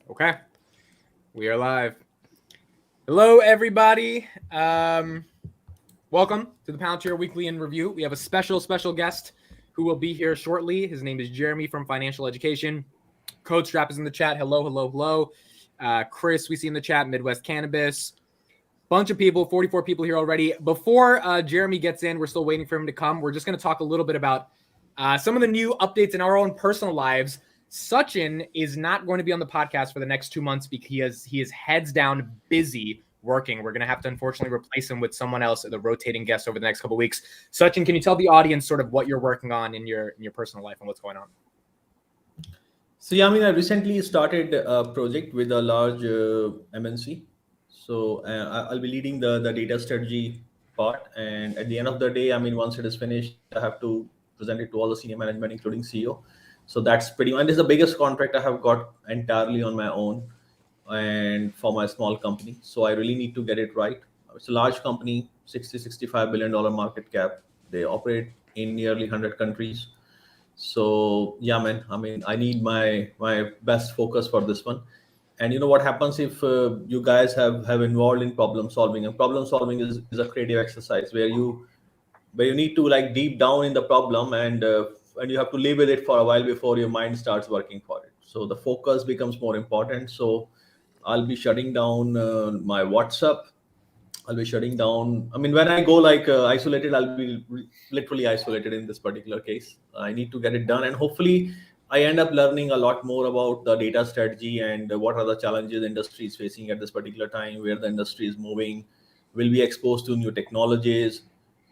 Okay, we are live. Hello, everybody. Welcome to the Palantir Weekly in Review. We have a special guest who will be here shortly. His name is Jeremy from Financial Education. Code Strap is in the chat. Hello. Kris, we see in the chat. Midwest Cannabis. Bunch of people, 44 people here already. Before Jeremy gets in, we're still waiting for him to come. We're just going to talk a little bit about some of the new updates in our own personal lives. Sachin is not going to be on the podcast for the next 2 months because he is heads down busy working. We're going to have to unfortunately replace him with someone else as a rotating guest over the next couple of weeks. Sachin, can you tell the audience sort of what you're working on in your personal life and what's going on? So I recently started a project with a large MNC. So I'll be leading the data strategy part. And at the end of the day, once it is finished, I have to present it to all the senior management, including CEO. So that's pretty much, and this is the biggest contract I have got entirely on my own and for my small company. So I really need to get it right. It's a large company, $65 billion market cap. They operate in nearly 100 countries. So I need my best focus for this one. And you know what happens if you guys have involved in problem solving, and problem solving is a creative exercise where you need to like deep down in the problem and you have to live with it for a while before your mind starts working for it. So the focus becomes more important. So I'll be shutting down my WhatsApp. I'll be shutting down. When I go like isolated, I'll be literally isolated in this particular case. I need to get it done. And hopefully I end up learning a lot more about the data strategy and what are the challenges the industry is facing at this particular time, where the industry is moving. Will be exposed to new technologies.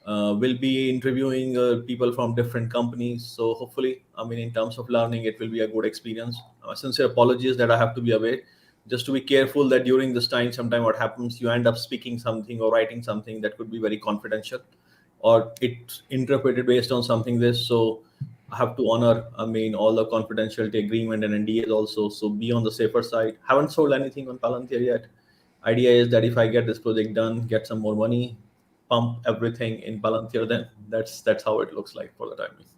Will be interviewing people from different companies. So hopefully, in terms of learning, it will be a good experience. Sincere apologies that I have to be away. Just to be careful that during this time, sometime what happens, you end up speaking something or writing something that could be very confidential, or it's interpreted based on something this. So I have to honor, all the confidentiality agreement and NDAs also. So be on the safer side. Haven't sold anything on Palantir yet. Idea is that if I get this project done, get some more money, pump everything in Palantir, then that's how it looks like for the time being.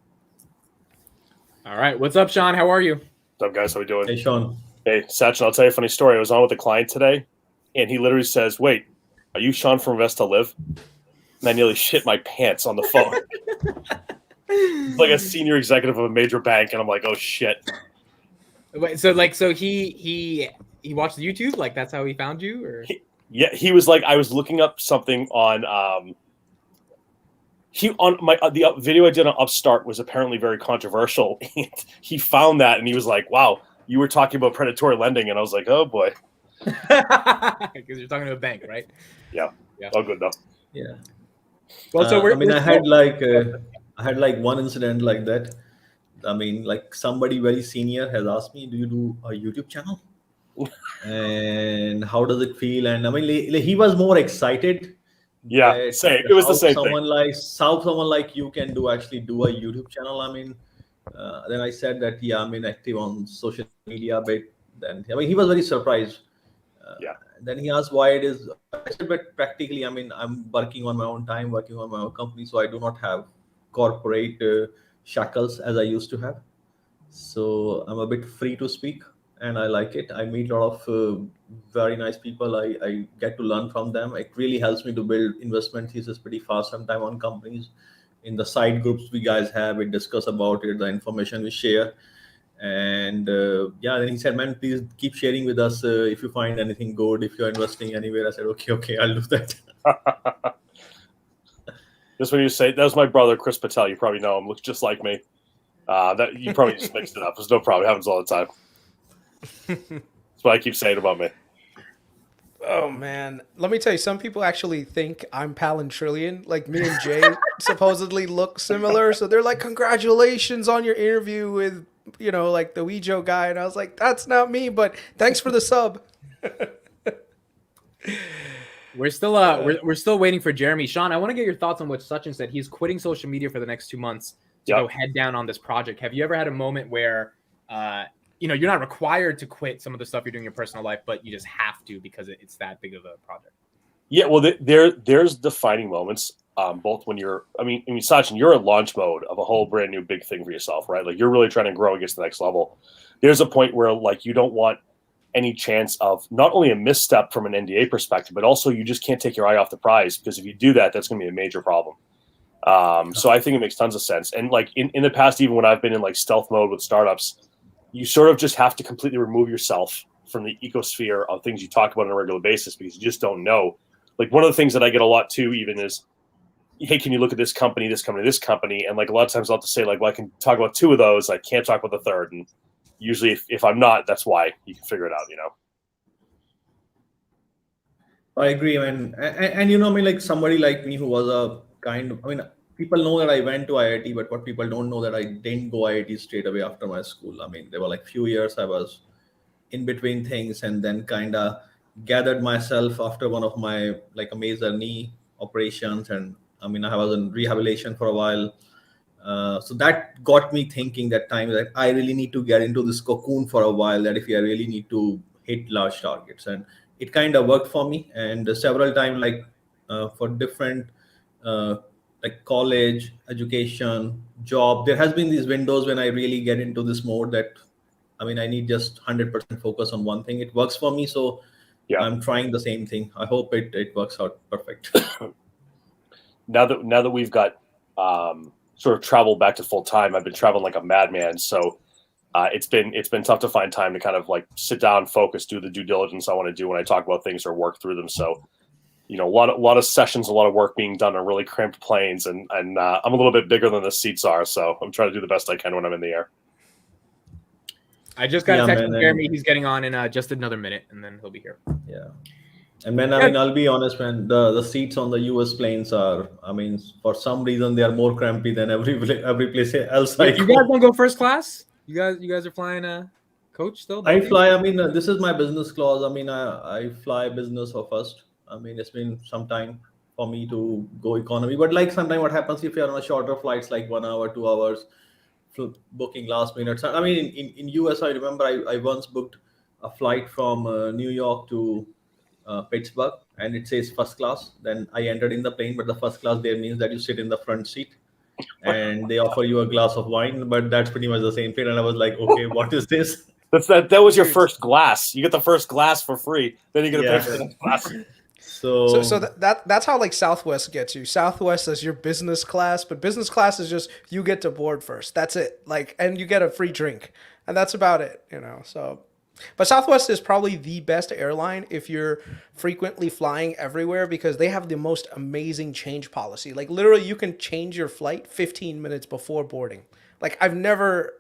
All right. What's up, Sean? How are you? What's up, guys? How we doing? Hey, Sean. Hey, Sachin, I'll tell you a funny story. I was on with a client today, and he literally says, "Wait, are you Sean from Invest to Live?" And I nearly shit my pants on the phone. He's like a senior executive of a major bank, and I'm like, "Oh shit." Wait, so he watched the YouTube? Like that's how he found you? Or He was like, I was looking up something on the video I did on Upstart was apparently very controversial. He found that, and he was like, "Wow, you were talking about predatory lending," and I was like, "Oh boy," because you're talking to a bank, right? Yeah. All good though. Yeah. Well, so I had like one incident like that. Like somebody very senior has asked me, "Do you do a YouTube channel? And how does it feel?" And he was more excited. Yeah, same. It was the same thing. Someone like you can do a YouTube channel. Then I said that I'm active on social media a bit. Then he was very surprised. Then he asked why it is. I said, but practically, I'm working on my own time, working on my own company, so I do not have corporate shackles as I used to have. So I'm a bit free to speak, and I like it. I meet a lot of very nice people. I get to learn from them. It really helps me to build investment thesis pretty fast. Sometime on companies, in the side groups we guys have, we discuss about it, the information we share. And then he said, "Man, please keep sharing with us if you find anything good, if you're investing anywhere." I said, okay, I'll do that. Just when you say that was my brother Kris Patel, you probably know him. Looks just like me. That you probably just mixed it up. There's no problem. It happens all the time. That's what I keep saying about me. Oh man, let me tell you, some people actually think I'm Palantrillion. Like me and Jay supposedly look similar, so they're like, "Congratulations on your interview with, like the Weejo guy," and I was like, "That's not me, but thanks for the sub." We're still we're still waiting for Jeremy. Sean, I want to get your thoughts on what Sachin said. He's quitting social media for the next 2 months to go head down on this project. Have you ever had a moment where you're not required to quit some of the stuff you're doing in your personal life, but you just have to because it's that big of a project? Yeah, well, there's defining moments. Both when you're, Sachin, you're in launch mode of a whole brand new big thing for yourself, right? Like you're really trying to grow and get to the next level. There's a point where like you don't want any chance of not only a misstep from an NDA perspective, but also you just can't take your eye off the prize, because if you do that, that's going to be a major problem. So I think it makes tons of sense. And like in the past, even when I've been in like stealth mode with startups, you sort of just have to completely remove yourself from the ecosphere of things you talk about on a regular basis, because you just don't know. Like one of the things that I get a lot too, even is, hey, can you look at this company, this company, this company? And like a lot of times I'll have to say like, well, I can talk about 2 of those. I can't talk about the third. And usually if I'm not, that's why. You can figure it out, you know? I agree. I mean, and you know, I mean, like somebody like me who was a kind of, I mean, people know that I went to IIT, but what people don't know that I didn't go IIT straight away after my school. I mean, there were like few years I was in between things, and then kind of gathered myself after one of my like a major knee operations. And I mean, I was in rehabilitation for a while. So that got me thinking that time that I really need to get into this cocoon for a while, that if I really need to hit large targets. And it kind of worked for me. And several times, like for different like college, education, job, there has been these windows when I really get into this mode that, I mean, I need just 100% focus on one thing. It works for me. So yeah, I'm trying the same thing. I hope it works out perfect. Now that we've got sort of traveled back to full time, I've been traveling like a madman. So it's been tough to find time to kind of like sit down, focus, do the due diligence I want to do when I talk about things or work through them. So, you know, a lot of sessions, a lot of work being done on really cramped planes, and I'm a little bit bigger than the seats are, so I'm trying to do the best I can when I'm in the air. I just got a text from Jeremy. He's getting on in just another minute, and then he'll be here. Yeah. And man, I mean, I'll be honest, man, the seats on the US planes are, I mean, for some reason, they are more crampy than every place else. You guys don't go first class? You guys are flying coach still? I fly, I mean, this is my business class. I mean, I fly business or first. I mean, it's been some time for me to go economy. But like sometimes what happens if you're on a shorter flights, like 1 hour, 2 hours, booking last minute. I mean, in US, I remember I once booked a flight from New York to Pittsburgh, and it says first class. Then I entered in the plane, but the first class there means that you sit in the front seat, and they offer you a glass of wine, but that's pretty much the same thing. And I was like, okay, what is this? That was your first glass. You get the first glass for free. Then you get to pay for the next glass. So that's how like Southwest gets you. Southwest is your business class, but business class is just you get to board first. That's it. Like, and you get a free drink, and that's about it. You know. So, but Southwest is probably the best airline if you're frequently flying everywhere, because they have the most amazing change policy. Like literally, you can change your flight 15 minutes before boarding. Like I've never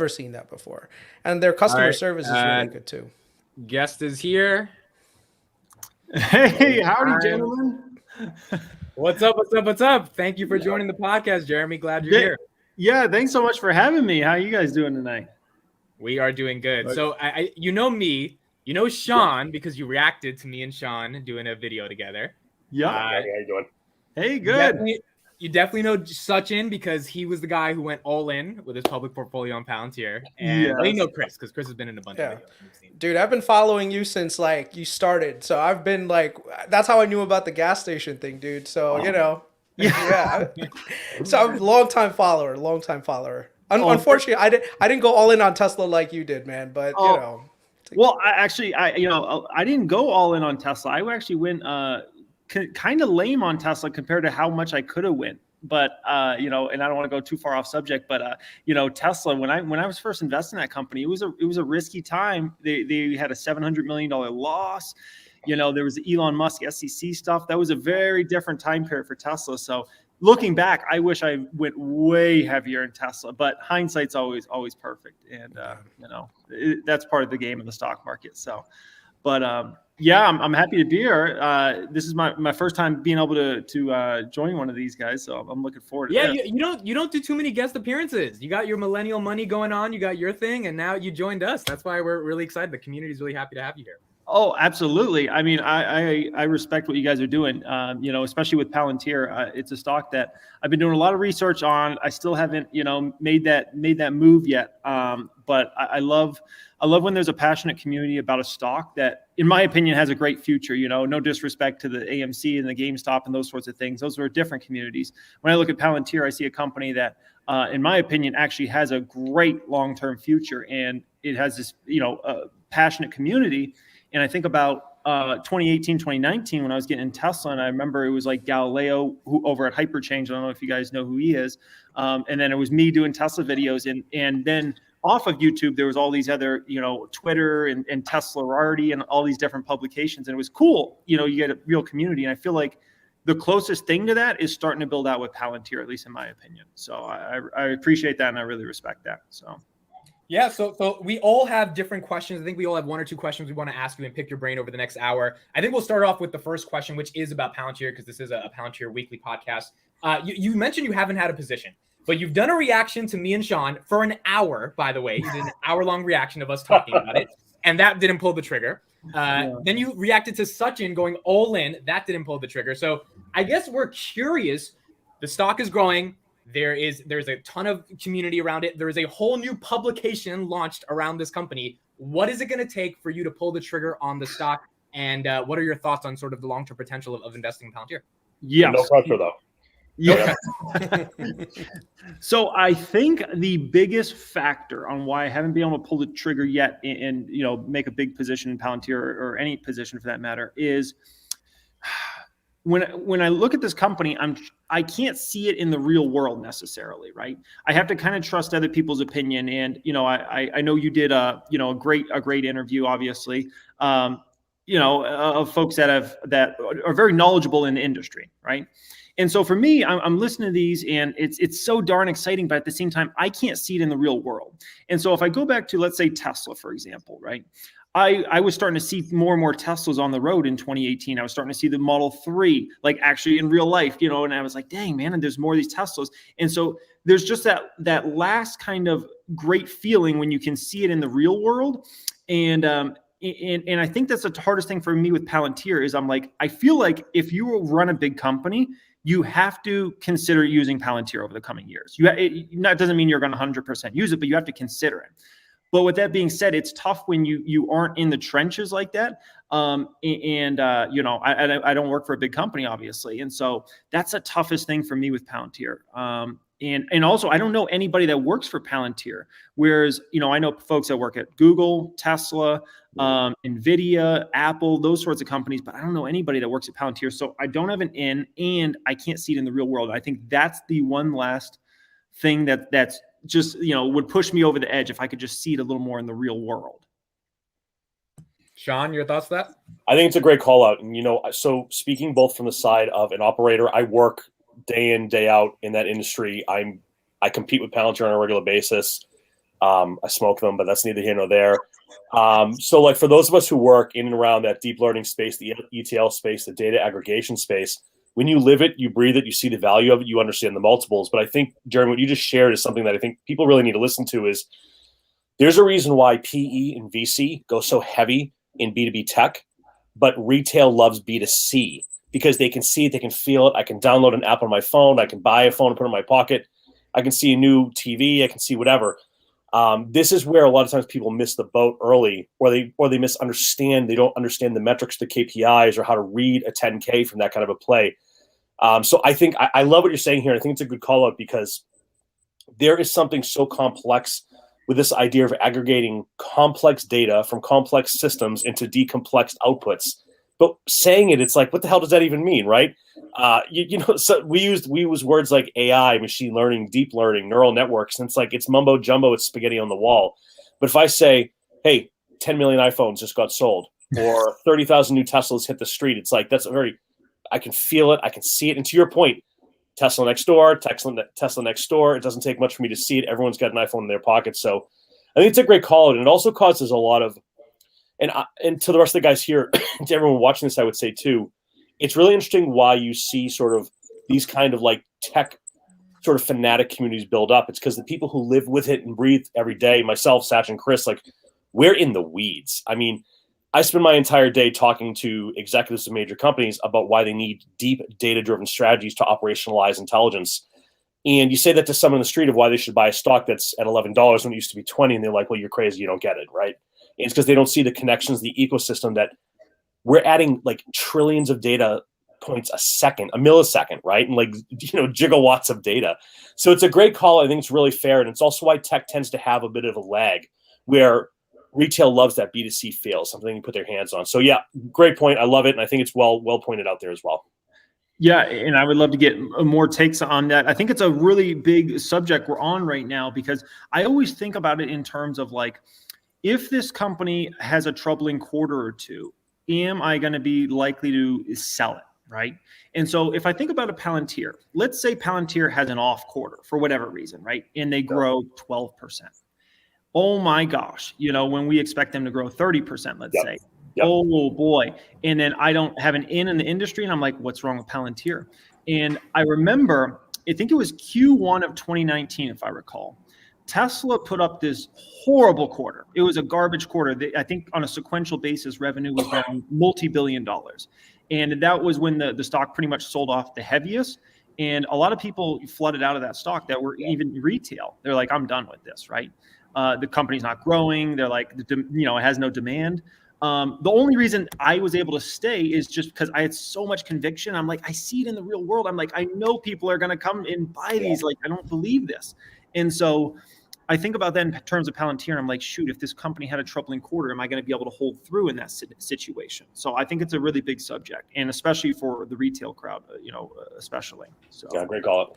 seen that before, and their customer service is really good too. Guest is here. Hey, howdy, gentlemen. What's up? Thank you for joining the podcast, Jeremy. Glad you're here. Yeah, thanks so much for having me. How are you guys doing tonight? We are doing good. So I you know me, you know Sean, because you reacted to me and Sean doing a video together. Yeah. How you doing? Hey, good. You definitely know Sachin because he was the guy who went all in with his public portfolio on Palantir. And you know Kris, because Kris has been in a bunch of videos. Dude, I've been following you since like you started. So I've been like, that's how I knew about the gas station thing, dude. So, you know, yeah. So I'm a long time follower. Unfortunately, I didn't go all in on Tesla like you did, man. But, you know. Well, I didn't go all in on Tesla. I actually went kind of lame on Tesla compared to how much I could have went. But, you know, and I don't want to go too far off subject, but, you know, Tesla, when I was first investing in that company, it was a risky time. They had a $700 million loss. You know, there was the Elon Musk SEC stuff. That was a very different time period for Tesla. So looking back, I wish I went way heavier in Tesla, but hindsight's always perfect. And, you know, that's part of the game of the stock market. So, but, yeah, I'm happy to be here. This is my first time being able to join one of these guys, so I'm looking forward to it. Yeah, you don't do too many guest appearances. You got your millennial money going on, you got your thing, and now you joined us. That's why we're really excited. The community is really happy to have you here. Oh, absolutely. I mean, I respect what you guys are doing. You know, especially with Palantir, it's a stock that I've been doing a lot of research on. I still haven't, you know, made that move yet. But I love when there's a passionate community about a stock that, in my opinion, has a great future. You know, no disrespect to the AMC and the GameStop and those sorts of things. Those are different communities. When I look at Palantir, I see a company that, in my opinion, actually has a great long-term future, and it has this, you know, passionate community. And I think about 2018, 2019, when I was getting in Tesla, and I remember it was like Galileo who over at Hyperchange. I don't know if you guys know who he is. And then it was me doing Tesla videos. And then off of YouTube, there was all these other, Twitter and Teslararty and all these different publications. And it was cool. You get a real community. And I feel like the closest thing to that is starting to build out with Palantir, at least in my opinion. So I appreciate that. And I really respect that. So. Yeah, so we all have different questions. I think we all have one or two questions we want to ask you and pick your brain over the next hour. I think we'll start off with the first question, which is about Palantir, because this is a Palantir weekly podcast. You mentioned you haven't had a position, but you've done a reaction to me and Sean for an hour, by the way. You did an hour-long reaction of us talking about it, and that didn't pull the trigger. Then you reacted to Sachin going all in. That didn't pull the trigger. So I guess we're curious. The stock is growing. There's a ton of community around it. There is a whole new publication launched around this company. What is it going to take for you to pull the trigger on the stock? And what are your thoughts on sort of the long-term potential of investing in Palantir? Yeah. No pressure, though. Yeah. So I think the biggest factor on why I haven't been able to pull the trigger yet and make a big position in Palantir or any position for that matter is when I look at this company, I can't see it in the real world necessarily, right? I have to kind of trust other people's opinion. And I know you did a great interview, obviously, of folks that are very knowledgeable in the industry, right? And so for me, I'm listening to these and it's so darn exciting, but at the same time, I can't see it in the real world. And so if I go back to, let's say, Tesla, for example, right? I was starting to see more and more Teslas on the road in 2018. I was starting to see the Model 3, like actually in real life, and I was like, dang, man, and there's more of these Teslas. And so there's just that last kind of great feeling when you can see it in the real world. And I think that's the hardest thing for me with Palantir is I feel like if you run a big company, you have to consider using Palantir over the coming years. That doesn't mean you're going to 100% use it, but you have to consider it. But with that being said, it's tough when you aren't in the trenches like that. I don't work for a big company, obviously. And so that's the toughest thing for me with Palantir. And also, I don't know anybody that works for Palantir. Whereas, I know folks that work at Google, Tesla, NVIDIA, Apple, those sorts of companies, but I don't know anybody that works at Palantir. So I don't have an in, and I can't see it in the real world. I think that's the one last thing that's just, would push me over the edge if I could just see it a little more in the real world. Sean, your thoughts on that? I think it's a great call out. And, so speaking both from the side of an operator, I work day in, day out in that industry. I compete with Palantir on a regular basis. I smoke them, but that's neither here nor there. So like for those of us who work in and around that deep learning space, the ETL space, the data aggregation space, when you live it, you breathe it, you see the value of it, you understand the multiples. But I think, Jeremy, what you just shared is something that I think people really need to listen to is there's a reason why PE and VC go so heavy in B2B tech, but retail loves B2C because they can see it, they can feel it. I can download an app on my phone. I can buy a phone and put it in my pocket. I can see a new TV. I can see whatever. This is where a lot of times people miss the boat early, or they misunderstand. They don't understand the metrics, the KPIs, or how to read a 10K from that kind of a play. So I think I love what you're saying here. I think it's a good call out because there is something so complex with this idea of aggregating complex data from complex systems into decomplexed outputs. But saying it's like, what the hell does that even mean, right? So we use words like AI, machine learning, deep learning, neural networks, and it's mumbo jumbo, it's spaghetti on the wall. But if I say, hey, 10 million iPhones just got sold, or 30,000 new Teslas hit the street, it's like I can feel it, I can see it. And to your point, Tesla next door, Tesla next door. It doesn't take much for me to see it. Everyone's got an iPhone in their pocket, so I think it's a great call, and it also causes a lot of. And to the rest of the guys here, to everyone watching this, I would say too, it's really interesting why you see sort of these kind of like tech sort of fanatic communities build up. It's because the people who live with it and breathe every day, myself, Sachin, Kris, we're in the weeds. I mean, I spend my entire day talking to executives of major companies about why they need deep data-driven strategies to operationalize intelligence. And you say that to someone on the street of why they should buy a stock that's at $11 when it used to be 20, and they're like, well, you're crazy, you don't get it, right? And it's because they don't see the connections, the ecosystem that we're adding trillions of data points a millisecond, right? And gigawatts of data. So it's a great call. I think it's really fair. And it's also why tech tends to have a bit of a lag where retail loves that B2C feel, something you put their hands on. So yeah, great point. I love it. And I think it's well pointed out there as well. Yeah, and I would love to get more takes on that. I think it's a really big subject we're on right now, because I always think about it in terms of like, if this company has a troubling quarter or two, am I going to be likely to sell it, right? And so if I think about a Palantir, let's say Palantir has an off quarter for whatever reason, right? And they grow 12%. Oh my gosh, when we expect them to grow 30%, let's say. Yep. Oh boy. And then I don't have an in the industry, and I'm like, what's wrong with Palantir? And I remember, I think it was Q1 of 2019, if I recall, Tesla put up this horrible quarter. It was a garbage quarter. I think on a sequential basis, revenue was down multi-billion dollars. And that was when the stock pretty much sold off the heaviest. And a lot of people flooded out of that stock that were even retail. They're like, I'm done with this, right? The company's not growing. They're like, it has no demand. The only reason I was able to stay is just because I had so much conviction. I'm like, I see it in the real world. I'm like, I know people are going to come and buy these. Like, I don't believe this. And so I think about that in terms of Palantir. And I'm like, shoot, if this company had a troubling quarter, am I going to be able to hold through in that situation? So I think it's a really big subject, and especially for the retail crowd, especially. So yeah, great call.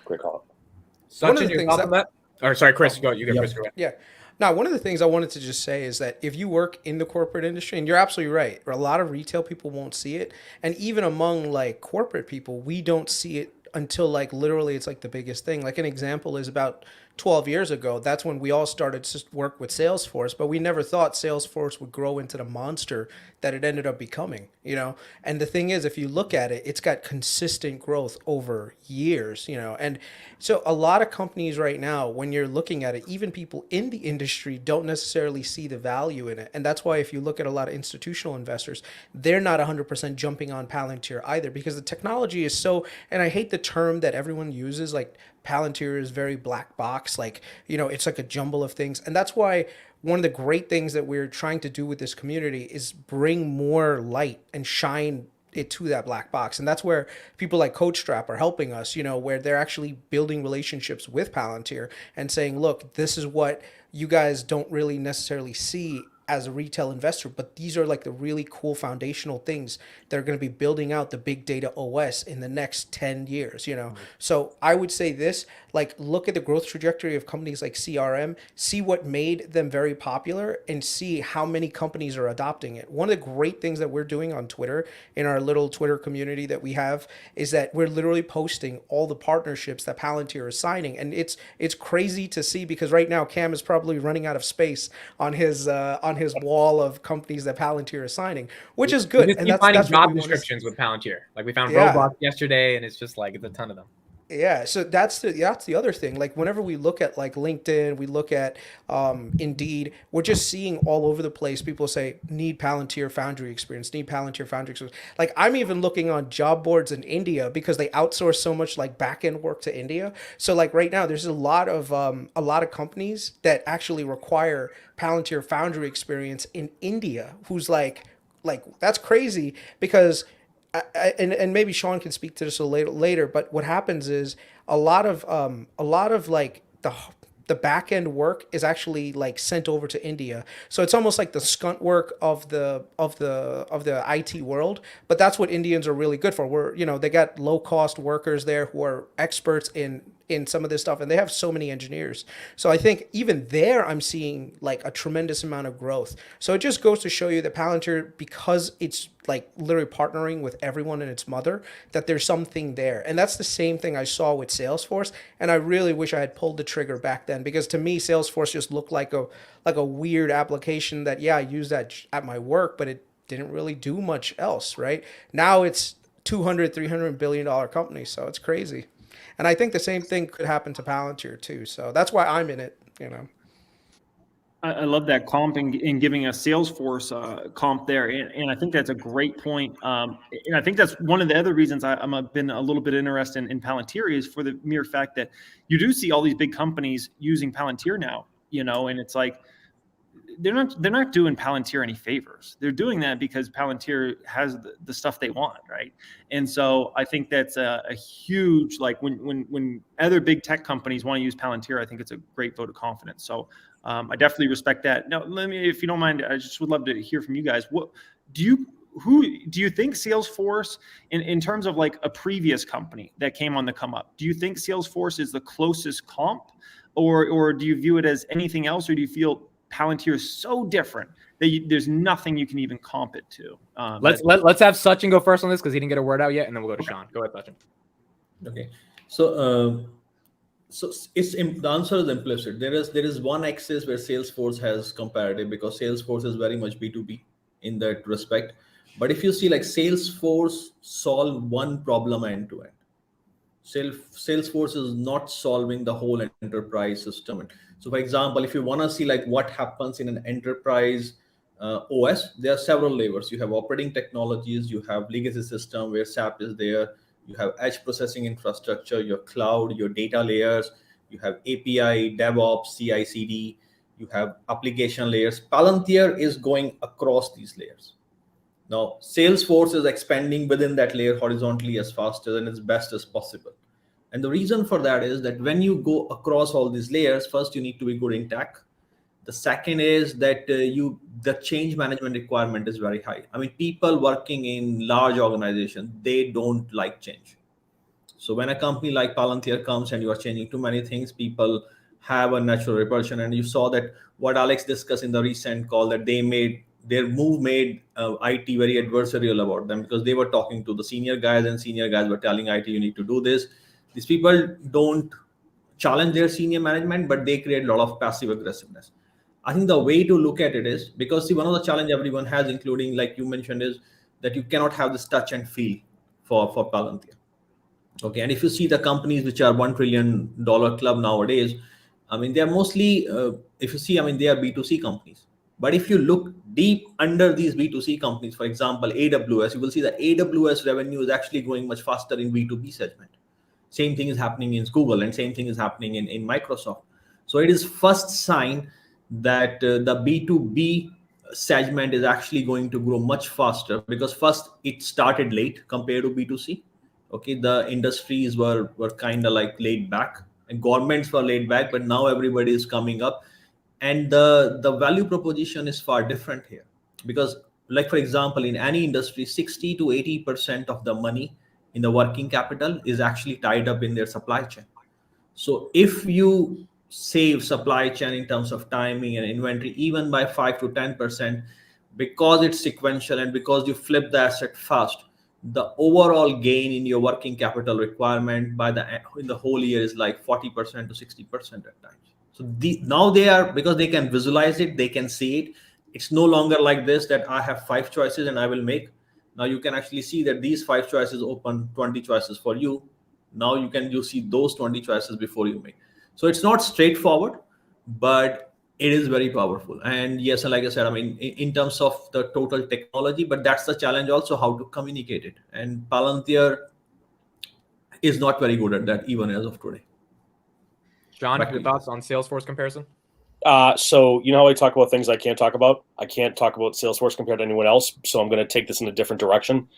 Sachin, your thoughts on that? Or sorry, Kris, go. You get Kris. Go ahead. Yeah. Now, one of the things I wanted to just say is that if you work in the corporate industry, and you're absolutely right, a lot of retail people won't see it. And even among like corporate people, we don't see it until like literally it's like the biggest thing. Like an example is about 12 years ago, that's when we all started to work with Salesforce, but we never thought Salesforce would grow into the monster that it ended up becoming, And the thing is, if you look at it, it's got consistent growth over years, And so a lot of companies right now, when you're looking at it, even people in the industry don't necessarily see the value in it. And that's why if you look at a lot of institutional investors, they're not 100% jumping on Palantir either, because the technology is so, and I hate the term that everyone uses, like Palantir is very black box, like, it's like a jumble of things. And that's why one of the great things that we're trying to do with this community is bring more light and shine it to that black box. And that's where people like CoachStrap are helping us, where they're actually building relationships with Palantir and saying, look, this is what you guys don't really necessarily see as a retail investor, but these are like the really cool foundational things that are going to be building out the big data OS in the next 10 years, So I would say this, like, look at the growth trajectory of companies like CRM, see what made them very popular, and see how many companies are adopting it. One of the great things that we're doing on Twitter, in our little Twitter community that we have, is that we're literally posting all the partnerships that Palantir is signing. And it's crazy to see, because right now Cam is probably running out of space on his wall of companies that Palantir is signing, which is good. And that's finding job descriptions with Palantir. Like we found Roblox yesterday, and it's just like it's a ton of them. Yeah, so that's the other thing. Like whenever we look at like LinkedIn, we look at Indeed, we're just seeing all over the place people say need Palantir Foundry experience, need Palantir Foundry experience. Like I'm even looking on job boards in India because they outsource so much like back end work to India. So like right now, there's a lot of companies that actually require Palantir Foundry experience in India. Who's like that's crazy because. And maybe Sean can speak to this a little later, but what happens is a lot of like the back end work is actually like sent over to India. So it's almost like the skunt work of the IT world, but that's what Indians are really good for. They got low cost workers there who are experts in some of this stuff, and they have so many engineers. So I think even there I'm seeing like a tremendous amount of growth. So it just goes to show you that Palantir, because it's like literally partnering with everyone and its mother, that there's something there. And that's the same thing I saw with Salesforce. And I really wish I had pulled the trigger back then, because to me, Salesforce just looked like a weird application that, I use that at my work, but it didn't really do much else, right? Now it's $200-300 billion company. So it's crazy. And I think the same thing could happen to Palantir too. So that's why I'm in it, I love that comp and giving a Salesforce comp there. And I think that's a great point. And I think that's one of the other reasons I've been a little bit interested in Palantir is for the mere fact that you do see all these big companies using Palantir now, and it's like, they're not doing Palantir any favors. They're doing that because Palantir has the stuff they want, right? And so I think that's a huge, like when other big tech companies want to use Palantir, I think it's a great vote of confidence. So I definitely respect that. Now, let me, if you don't mind, I just would love to hear from you guys. Who do you think Salesforce, in terms of like a previous company that came on the come up, do you think Salesforce is the closest comp, or do you view it as anything else, or do you feel Palantir is so different that there's nothing you can even comp it to? Let's have Sachin go first on this because he didn't get a word out yet, and then we'll go to Sean. Go ahead, Sachin. Okay, so the answer is implicit. There is one axis where Salesforce has comparative, because Salesforce is very much B2B in that respect. But if you see, like, Salesforce solve one problem end to end. Salesforce is not solving the whole enterprise system. So, for example, if you want to see like what happens in an enterprise OS, there are several layers. You have operating technologies, you have legacy system where SAP is there, you have edge processing infrastructure, your cloud, your data layers, you have API, DevOps, CI/CD, you have application layers. Palantir is going across these layers. Now, Salesforce is expanding within that layer horizontally as fast and as best as possible. And the reason for that is that when you go across all these layers, first, you need to be good in tech. The second is that the change management requirement is very high. I mean, people working in large organizations, they don't like change. So when a company like Palantir comes and you are changing too many things, people have a natural repulsion. And you saw that what Alex discussed in the recent call, that their move made IT very adversarial about them, because they were talking to the senior guys, and senior guys were telling IT, you need to do this. These people don't challenge their senior management, but they create a lot of passive aggressiveness. I think the way to look at it is, because see, one of the challenge everyone has, including like you mentioned, is that you cannot have this touch and feel for Palantir. Okay, and if you see the companies which are $1 trillion club nowadays, I mean, they are mostly, if you see, I mean, they are B2C companies. But if you look deep under these B2C companies, for example, AWS, you will see that AWS revenue is actually growing much faster in B2B segment. Same thing is happening in Google, and same thing is happening in Microsoft. So it is first sign that the B2B segment is actually going to grow much faster, because first it started late compared to B2C. Okay, the industries were kind of like laid back, and governments were laid back, but now everybody is coming up. And the value proposition is far different here, because, like, for example, in any industry, 60 to 80% of the money in the working capital is actually tied up in their supply chain. So if you save supply chain in terms of timing and inventory, even by 5 to 10%, because it's sequential and because you flip the asset fast, the overall gain in your working capital requirement in the whole year is like 40% to 60% at times. So now they are, because they can visualize it, they can see it. It's no longer like this, that I have 5 choices and I will make. Now you can actually see that these 5 choices open 20 choices for you. Now you see those 20 choices before you make. So it's not straightforward, but it is very powerful. And yes, like I said, I mean, in terms of the total technology, but that's the challenge also, how to communicate it. And Palantir is not very good at that, even as of today. Sean, your thoughts on Salesforce comparison? So you know how I talk about things I can't talk about? I can't talk about Salesforce compared to anyone else, so I'm going to take this in a different direction.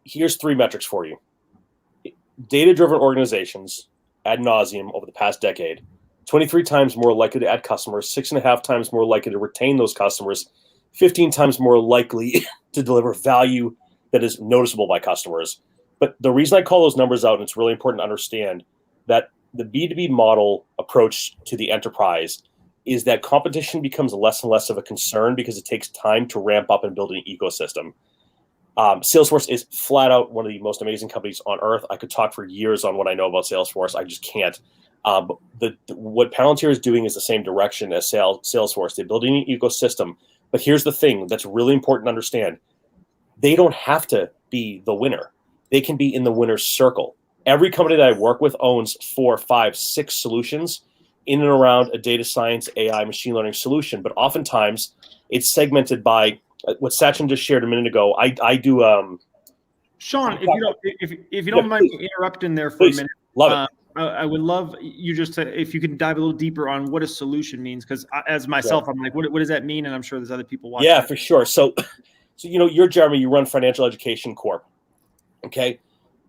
Here's 3 metrics for you. Data-driven organizations, ad nauseum over the past decade, 23 times more likely to add customers, 6.5 times more likely to retain those customers, 15 times more likely to deliver value that is noticeable by customers. But the reason I call those numbers out, and it's really important to understand, that the B2B model approach to the enterprise is that competition becomes less and less of a concern because it takes time to ramp up and build an ecosystem. Salesforce is flat out one of the most amazing companies on earth. I could talk for years on what I know about Salesforce. I just can't. What Palantir is doing is the same direction as Salesforce. They're building an ecosystem. But here's the thing that's really important to understand. They don't have to be the winner. They can be in the winner's circle. Every company that I work with owns 4, 5, 6 solutions in and around a data science, AI, machine learning solution. But oftentimes it's segmented by what Sachin just shared a minute ago. I do. Sean, if you don't mind me interrupting there for a minute, love it. I would love you just to, if you could dive a little deeper on what a solution means, because as myself, I'm like, what does that mean? And I'm sure there's other people watching. Yeah, for sure. So you're Jeremy. You run Financial Education Corp. Okay.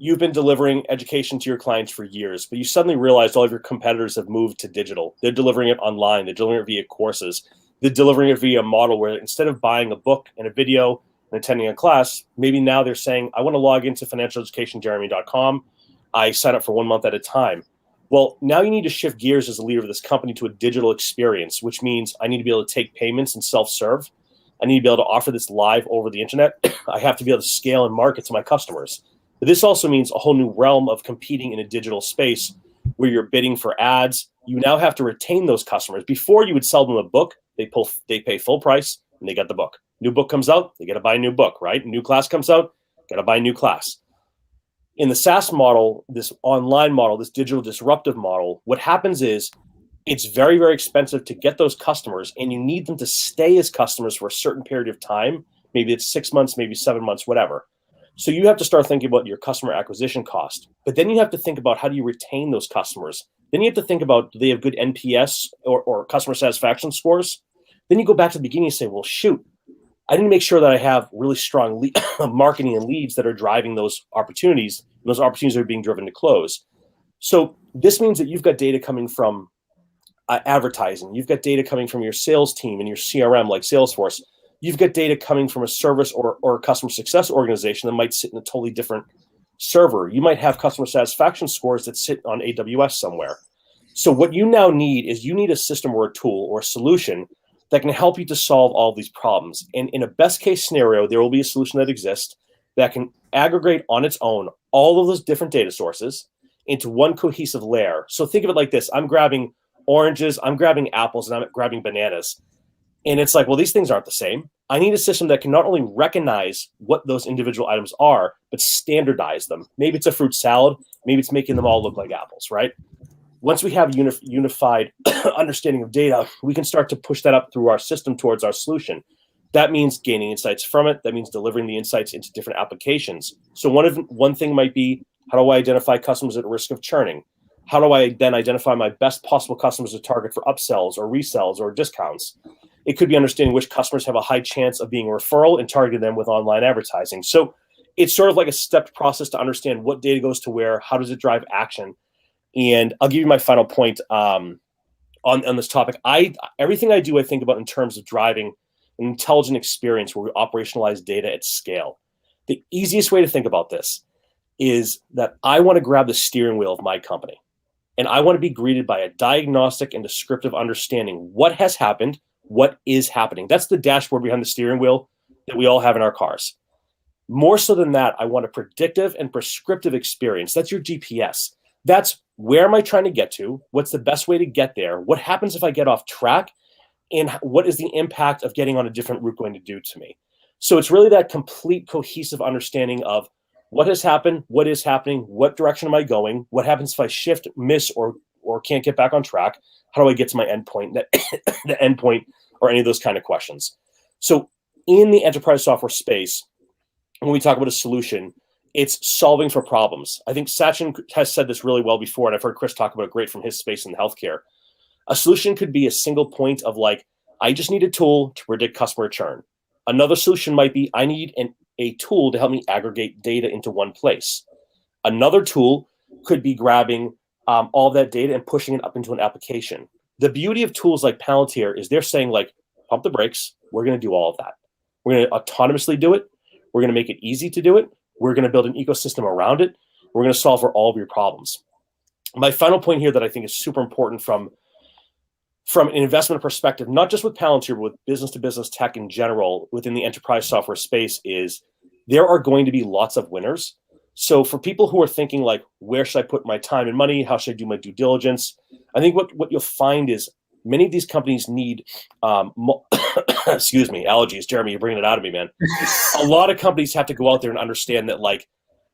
you've been delivering education to your clients for years, but you suddenly realized all of your competitors have moved to digital. They're delivering it online. They're delivering it via courses. They're delivering it via a model where instead of buying a book and a video and attending a class, maybe now they're saying, I want to log into financialeducationjeremy.com. I sign up for 1 month at a time. Well, now you need to shift gears as a leader of this company to a digital experience, which means I need to be able to take payments and self-serve. I need to be able to offer this live over the internet. I have to be able to scale and market to my customers. But this also means a whole new realm of competing in a digital space where you're bidding for ads. You now have to retain those customers. Before, you would sell them a book. They pay full price and they get the book. New book comes out, they got to buy a new book, right? New class comes out, got to buy a new class. In the SaaS model, this online model, this digital disruptive model, what happens is it's very, very expensive to get those customers, and you need them to stay as customers for a certain period of time. Maybe it's 6 months, maybe 7 months, whatever. So you have to start thinking about your customer acquisition cost. But then you have to think about how do you retain those customers. Then you have to think about, do they have good NPS or customer satisfaction scores? Then you go back to the beginning and say, well, shoot, I need to make sure that I have really strong marketing and leads that are driving those opportunities. And those opportunities are being driven to close. So this means that you've got data coming from advertising. You've got data coming from your sales team and your CRM like Salesforce. You've got data coming from a service or a customer success organization that might sit in a totally different server. You might have customer satisfaction scores that sit on AWS somewhere. So what you now need is you need a system or a tool or a solution that can help you to solve all these problems. And in a best case scenario, there will be a solution that exists that can aggregate on its own all of those different data sources into one cohesive layer. So think of it like this. I'm grabbing oranges, I'm grabbing apples, and I'm grabbing bananas. And it's like, well, these things aren't the same. I need a system that can not only recognize what those individual items are, but standardize them. Maybe it's a fruit salad. Maybe it's making them all look like apples, right? Once we have unified understanding of data, we can start to push that up through our system towards our solution. That means gaining insights from it. That means delivering the insights into different applications. So one thing might be, how do I identify customers at risk of churning? How do I then identify my best possible customers to target for upsells or resells or discounts? It could be understanding which customers have a high chance of being a referral and targeting them with online advertising. So it's sort of like a stepped process to understand what data goes to where, how does it drive action? And I'll give you my final point on this topic. Everything I do, I think about in terms of driving an intelligent experience where we operationalize data at scale. The easiest way to think about this is that I want to grab the steering wheel of my company, and I want to be greeted by a diagnostic and descriptive understanding what has happened, what is happening. That's the dashboard behind the steering wheel that we all have in our cars. More so than that, I want a predictive and prescriptive experience. That's your GPS. That's where am I trying to get to? What's the best way to get there? What happens if I get off track? And what is the impact of getting on a different route going to do to me? So it's really that complete cohesive understanding of what has happened, what is happening, what direction am I going? What happens if I shift, miss, or can't get back on track? How do I get to my endpoint, the endpoint, or any of those kind of questions? So in the enterprise software space, when we talk about a solution, it's solving for problems. I think Sachin has said this really well before, and I've heard Kris talk about it great from his space in healthcare. A solution could be a single point of like, I just need a tool to predict customer churn. Another solution might be, I need a tool to help me aggregate data into one place. Another tool could be grabbing all that data and pushing it up into an application. The beauty of tools like Palantir is they're saying like, pump the brakes. We're going to do all of that. We're going to autonomously do it. We're going to make it easy to do it. We're going to build an ecosystem around it. We're going to solve for all of your problems. My final point here that I think is super important from an investment perspective, not just with Palantir, but with business-to-business tech in general within the enterprise software space, is there are going to be lots of winners. So for people who are thinking like, where should I put my time and money? How should I do my due diligence? I think what you'll find is many of these companies need, excuse me, allergies. Jeremy, you're bringing it out of me, man. A lot of companies have to go out there and understand that like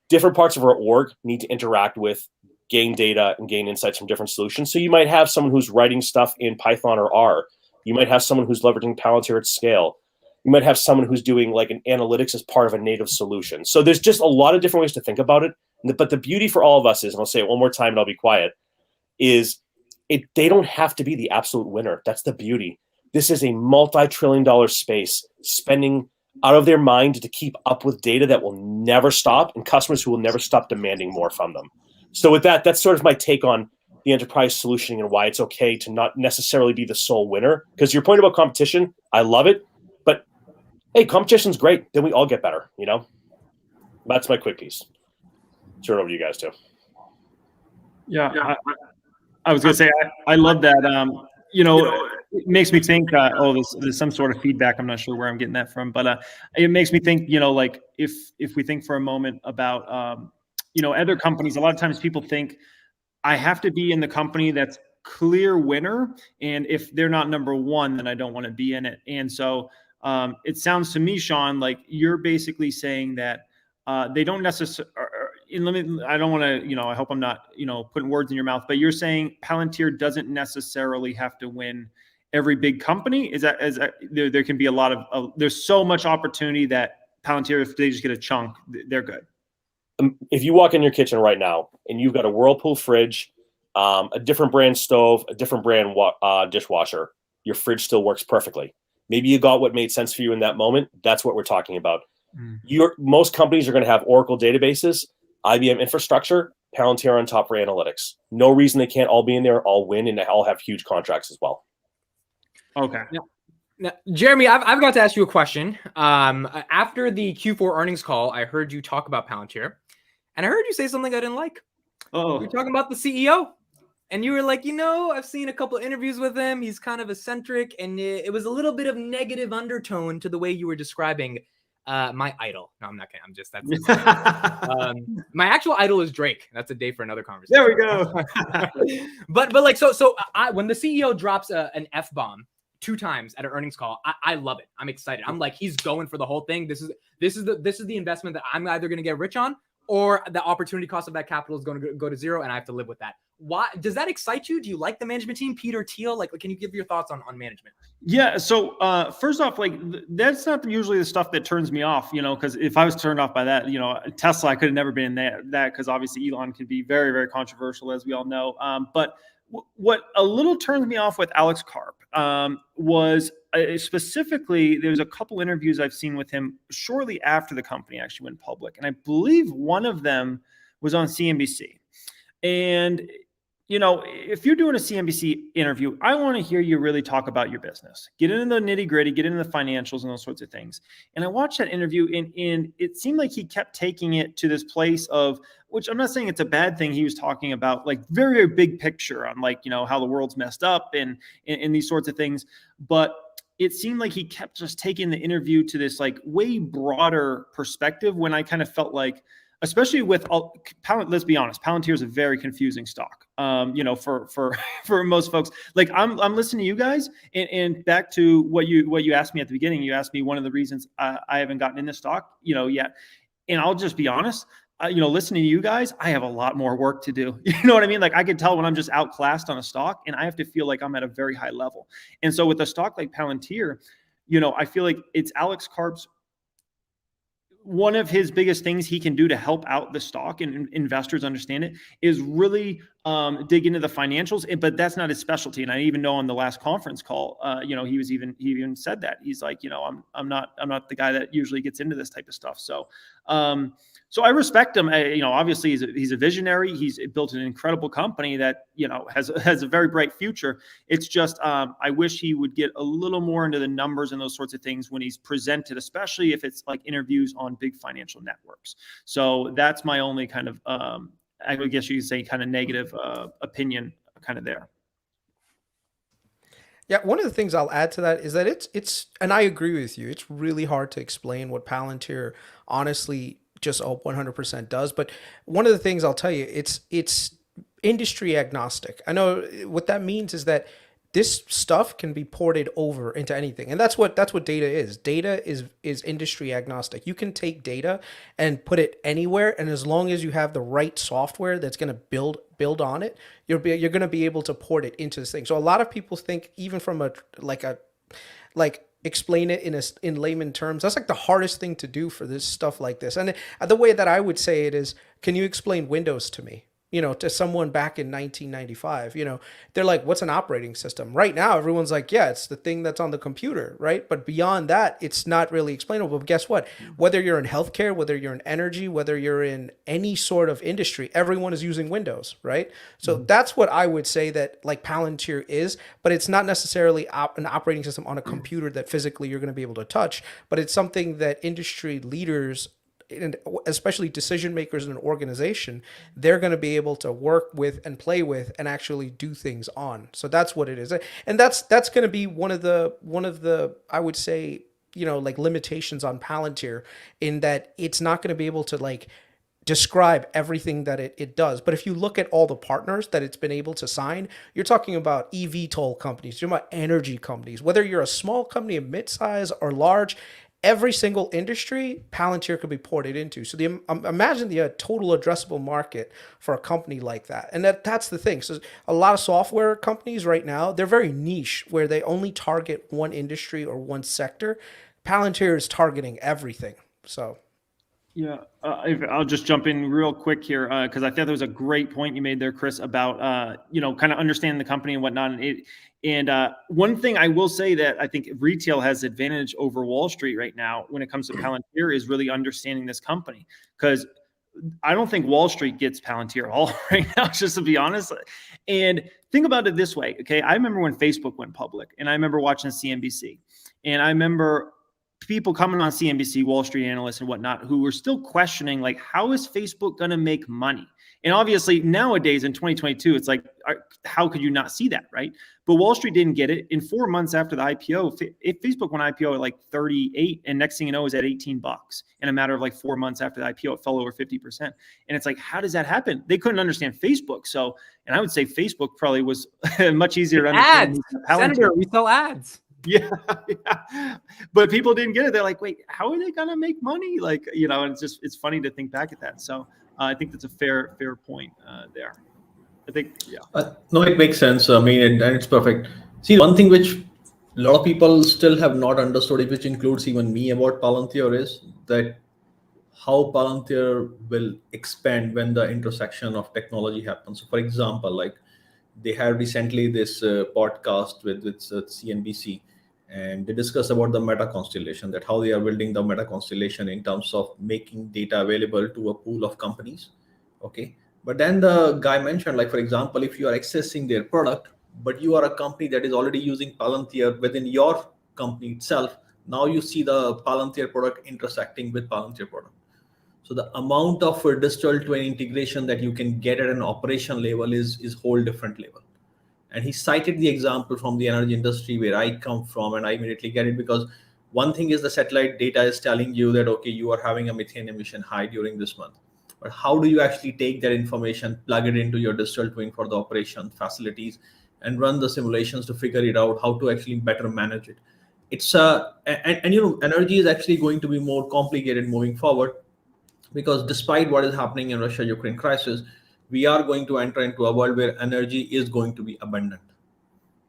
different parts of our org need to interact with, gain data and gain insights from different solutions. So you might have someone who's writing stuff in Python or R. You might have someone who's leveraging Palantir at scale. You might have someone who's doing like an analytics as part of a native solution. So there's just a lot of different ways to think about it. But the beauty for all of us is, and I'll say it one more time and I'll be quiet, is they don't have to be the absolute winner. That's the beauty. This is a multi-trillion-dollar space spending out of their mind to keep up with data that will never stop and customers who will never stop demanding more from them. So with that, that's sort of my take on the enterprise solutioning and why it's okay to not necessarily be the sole winner. Because your point about competition, I love it. But hey, competition's great. Then we all get better, you know? That's my quick piece. Turn it over to you guys too. Yeah, I was gonna say I love that. It makes me think. There's some sort of feedback. I'm not sure where I'm getting that from, but it makes me think. Like if we think for a moment about other companies, a lot of times people think I have to be in the company that's clear winner, and if they're not number one, then I don't want to be in it. And so it sounds to me, Sean, like you're basically saying that they don't necessarily. I don't want to, I hope I'm not, putting words in your mouth, but you're saying Palantir doesn't necessarily have to win every big company. Is that there can be a lot of there's so much opportunity that Palantir, if they just get a chunk, they're good. If you walk in your kitchen right now and you've got a Whirlpool fridge, a different brand stove, a different brand dishwasher, your fridge still works perfectly. Maybe you got what made sense for you in that moment. That's what we're talking about. Most companies are going to have Oracle databases, IBM infrastructure, Palantir on top for analytics. No reason they can't all be in there, all win, and they all have huge contracts as well. Okay. Now, Jeremy, I've got to ask you a question. After the Q4 earnings call, I heard you talk about Palantir, and I heard you say something I didn't like. Oh, You're talking about the CEO, and you were like, I've seen a couple interviews with him. He's kind of eccentric, and it was a little bit of negative undertone to the way you were describing my idol. No, I'm not kidding. That's my actual idol is Drake. That's a day for another conversation. There we go. but like so when the CEO drops an F-bomb 2 times at an earnings call, I love it. I'm excited. I'm like, he's going for the whole thing. This is the investment that I'm either going to get rich on, or the opportunity cost of that capital is going to go to zero, and I have to live with that. Why does that excite you? Do you like the management team, Peter Thiel? Like, can you give your thoughts on management? Yeah. So first off, like that's not usually the stuff that turns me off, because if I was turned off by that, Tesla, I could have never been in that because obviously Elon can be very, very controversial, as we all know. But what a little turns me off with Alex Karp was specifically, there's a couple interviews I've seen with him shortly after the company actually went public. And I believe one of them was on CNBC. And if you're doing a CNBC interview, I want to hear you really talk about your business, get into the nitty gritty, get into the financials and those sorts of things. And I watched that interview and it seemed like he kept taking it to this place of, which I'm not saying it's a bad thing. He was talking about like very, very big picture on like, how the world's messed up and these sorts of things. But it seemed like he kept just taking the interview to this like way broader perspective when I kind of felt like, especially with let's be honest, Palantir is a very confusing stock. For most folks, like I'm listening to you guys, and back to what you asked me at the beginning. You asked me one of the reasons I haven't gotten into stock, yet, and I'll just be honest. Listening to you guys, I have a lot more work to do. You know what I mean? Like I can tell when I'm just outclassed on a stock, and I have to feel like I'm at a very high level. And so with a stock like Palantir, I feel like it's Alex Karp's. One of his biggest things he can do to help out the stock and investors understand it is really dig into the financials. But that's not his specialty. And I even know on the last conference call, he even said that he's like, I'm not the guy that usually gets into this type of stuff. So I respect him. Obviously he's a visionary. He's built an incredible company that has a very bright future. It's just I wish he would get a little more into the numbers and those sorts of things when he's presented, especially if it's like interviews on big financial networks. So that's my only kind of I would guess you could say kind of negative opinion kind of there. Yeah, one of the things I'll add to that is that it's and I agree with you. It's really hard to explain what Palantir honestly just 100% does. But one of the things I'll tell you, it's industry agnostic. I know what that means is that this stuff can be ported over into anything. And that's what data is. Data is industry agnostic. You can take data and put it anywhere, and as long as you have the right software that's going to build on it, you're going to be able to port it into this thing. So a lot of people think, even from explain it in layman terms, that's like the hardest thing to do for this stuff like this. And the way that I would say it is, can you explain Windows to me? to someone back in 1995, they're like, what's an operating system? Right now, everyone's like, yeah, it's the thing that's on the computer, right? But beyond that, it's not really explainable. But guess what? Whether you're in healthcare, whether you're in energy, whether you're in any sort of industry, everyone is using Windows, right? So that's what I would say that like Palantir is, but it's not necessarily an operating system on a computer that physically you're going to be able to touch, but it's something that industry leaders, and especially decision makers in an organization, they're going to be able to work with and play with and actually do things on. So that's what it is, and that's going to be one of the I would say like limitations on Palantir, in that it's not going to be able to like describe everything that it does. But if you look at all the partners that it's been able to sign, you're talking about EV toll companies, you're talking about energy companies, whether you're a small company, a mid-size or large. Every single industry, Palantir could be ported into. So imagine the total addressable market for a company like that. And that's the thing. So a lot of software companies right now, they're very niche, where they only target one industry or one sector. Palantir is targeting everything. So Yeah, I'll just jump in real quick here, because I thought there was a great point you made there, Kris, about kind of understanding the company and whatnot. And one thing I will say that I think retail has advantage over Wall Street right now when it comes to Palantir is really understanding this company, because I don't think Wall Street gets Palantir at all right now, just to be honest. And think about it this way, okay? I remember when Facebook went public, and I remember watching CNBC, and I remember people coming on CNBC, Wall Street analysts and whatnot, who were still questioning, like, how is Facebook going to make money? And obviously nowadays in 2022, it's like, how could you not see that, right? But Wall Street didn't get it. In 4 months after the IPO, if Facebook went IPO at like 38, and next thing you know is at $18. In a matter of like 4 months after the IPO, it fell over 50%. And it's like, how does that happen? They couldn't understand Facebook. So, and I would say Facebook probably was much easier to understand. Ads, Senator, we sell ads. Yeah, but people didn't get it. They're like, wait, how are they gonna make money? Like, and it's funny to think back at that. So I think that's a fair point there. I think, yeah. No, it makes sense. I mean, and it's perfect. See, one thing which a lot of people still have not understood, which includes even me, about Palantir, is that how Palantir will expand when the intersection of technology happens. So, for example, like they had recently this podcast with CNBC, and they discussed about the Meta constellation, that how they are building the Meta constellation in terms of making data available to a pool of companies. Okay. But then the guy mentioned, like, for example, if you are accessing their product, but you are a company that is already using Palantir within your company itself, now you see the Palantir product intersecting with Palantir product. So the amount of digital twin integration that you can get at an operation level is whole different level. And he cited the example from the energy industry where I come from, and I immediately get it, because one thing is the satellite data is telling you that, okay, you are having a methane emission high during this month. But how do you actually take that information, plug it into your digital twin for the operation facilities, and run the simulations to figure it out, how to actually better manage it? It's energy is actually going to be more complicated moving forward, because despite what is happening in Russia-Ukraine crisis, we are going to enter into a world where energy is going to be abundant.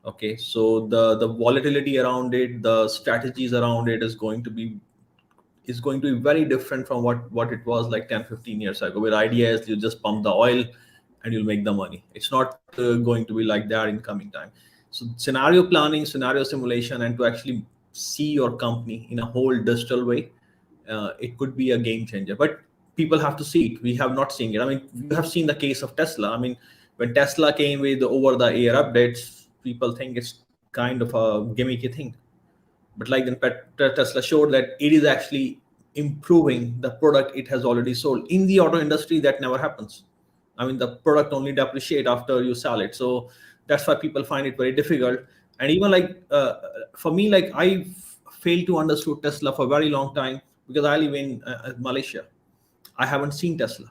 Okay, so the volatility around it, the strategies around it is going to be very different from what it was like 10-15 years ago, where the idea is you just pump the oil and you'll make the money. It's not going to be like that in coming time. So scenario planning, scenario simulation, and to actually see your company in a whole digital way, it could be a game changer. But people have to see it. We have not seen it. I mean, you have seen the case of Tesla. I mean, when Tesla came with over-the-air updates, people think it's kind of a gimmicky thing. But like then Tesla showed that it is actually improving the product it has already sold. In the auto industry, that never happens. I mean, the product only depreciates after you sell it. So that's why people find it very difficult. And even like, for me, like I failed to understand Tesla for a very long time, because I live in Malaysia. I haven't seen Tesla.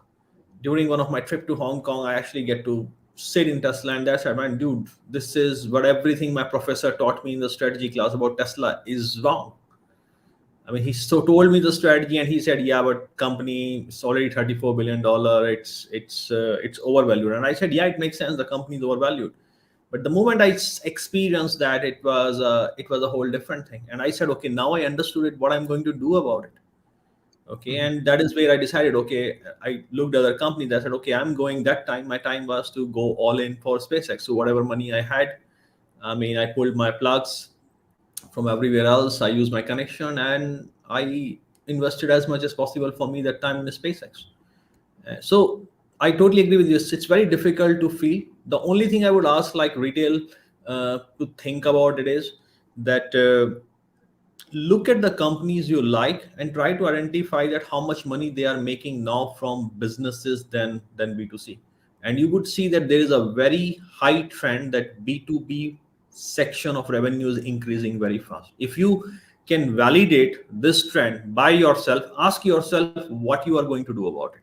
During one of my trip to Hong Kong, I actually get to sit in Tesla, and that's, man, dude, this is what everything my professor taught me in the strategy class about Tesla is wrong. I mean, he told me the strategy, and he said, yeah, but company is already $34 billion. It's overvalued. And I said, yeah, it makes sense. The company is overvalued. But the moment I experienced that, it was a whole different thing. And I said, okay, now I understood it, what I'm going to do about it. Okay, and that is where I decided, okay, I looked at other companies. I said, okay, I'm going that time. My time was to go all in for SpaceX. So whatever money I had, I mean, I pulled my plugs from everywhere else. I used my connection and I invested as much as possible for me that time in SpaceX. So I totally agree with you. It's very difficult to feel. The only thing I would ask, like retail, to think about it is that look at the companies you like and try to identify that how much money they are making now from businesses than B2C. And you would see that there is a very high trend that B2B section of revenue is increasing very fast. If you can validate this trend by yourself, ask yourself what you are going to do about it.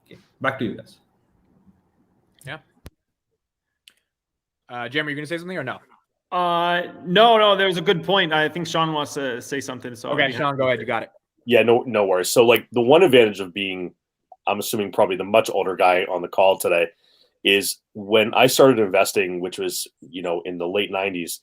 Okay, back to you guys. Yeah. Jeremy, you going to say something or no? No, there was a good point. I think Sean wants to say something. So Okay, Sean, go ahead. You got it. Yeah, no worries. So like the one advantage of being, I'm assuming probably the much older guy on the call today, is when I started investing, which was, in the late 90s,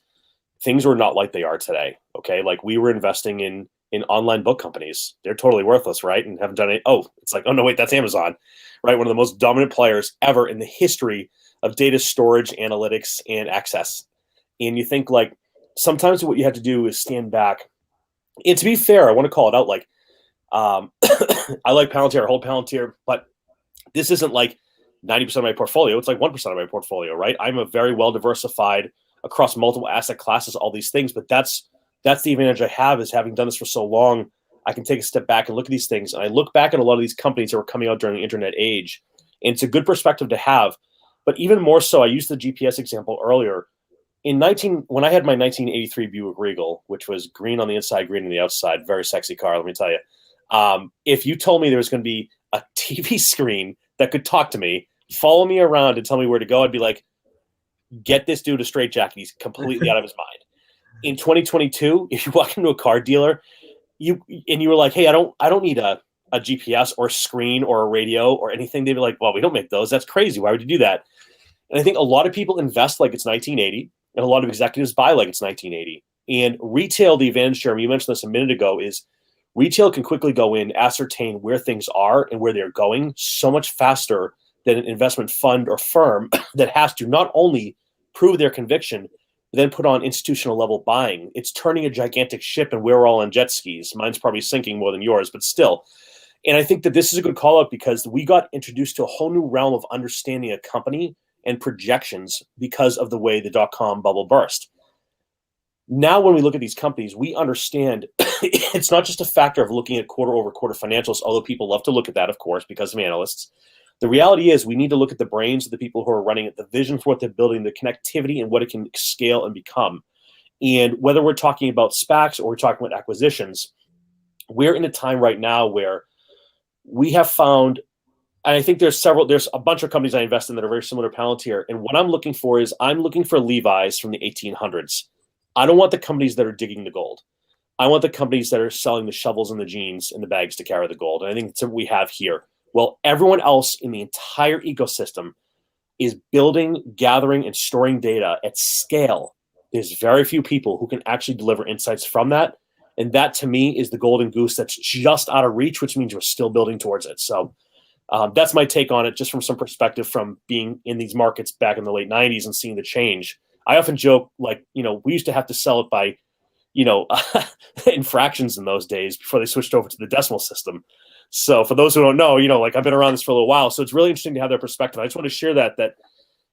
things were not like they are today. Okay. Like we were investing in online book companies. They're totally worthless, right? And haven't done it. Oh, it's like, oh no, wait, that's Amazon, right? One of the most dominant players ever in the history of data storage, analytics, and access. And you think like sometimes what you have to do is stand back. And to be fair, I want to call it out. Like, I like Palantir, I hold Palantir, but this isn't like 90% of my portfolio. It's like 1% of my portfolio, right? I'm a very well diversified across multiple asset classes, all these things. But that's the advantage I have, is having done this for so long. I can take a step back and look at these things. And I look back at a lot of these companies that were coming out during the internet age. And it's a good perspective to have. But even more so, I used the GPS example earlier. When I had my 1983 Buick Regal, which was green on the inside, green on the outside, very sexy car, let me tell you. If you told me there was going to be a TV screen that could talk to me, follow me around and tell me where to go, I'd be like, get this dude a straitjacket. He's completely out of his mind. In 2022, if you walk into a car dealer, you were like, hey, I don't need a GPS or screen or a radio or anything. They'd be like, well, we don't make those. That's crazy. Why would you do that? And I think a lot of people invest like it's 1980, and a lot of executives buy like it's 1980. And retail, the advantage, Jeremy, you mentioned this a minute ago, is retail can quickly go in, ascertain where things are and where they're going so much faster than an investment fund or firm that has to not only prove their conviction, but then put on institutional level buying. It's turning a gigantic ship, and we're all on jet skis. Mine's probably sinking more than yours, but still. And I think that this is a good call out because we got introduced to a whole new realm of understanding a company and projections because of the way the dot-com bubble burst. Now, when we look at these companies, we understand it's not just a factor of looking at quarter-over-quarter financials, although people love to look at that, of course, because of analysts. The reality is we need to look at the brains of the people who are running it, the vision for what they're building, the connectivity, and what it can scale and become. And whether we're talking about SPACs or we're talking about acquisitions, we're in a time right now where we have found, and I think there's a bunch of companies I invest in that are very similar to Palantir. And what I'm looking for is I'm looking for Levi's from the 1800s. I don't want the companies that are digging the gold. I want the companies that are selling the shovels and the jeans and the bags to carry the gold. And I think that's what we have here. Well, everyone else in the entire ecosystem is building, gathering, and storing data at scale. There's very few people who can actually deliver insights from that. And that, to me, is the golden goose that's just out of reach, which means we're still building towards it. So that's my take on it, just from some perspective from being in these markets back in the late 90s and seeing the change. I often joke, like, we used to have to sell it by, in fractions in those days before they switched over to the decimal system. So for those who don't know, like I've been around this for a little while. So it's really interesting to have their perspective. I just want to share that,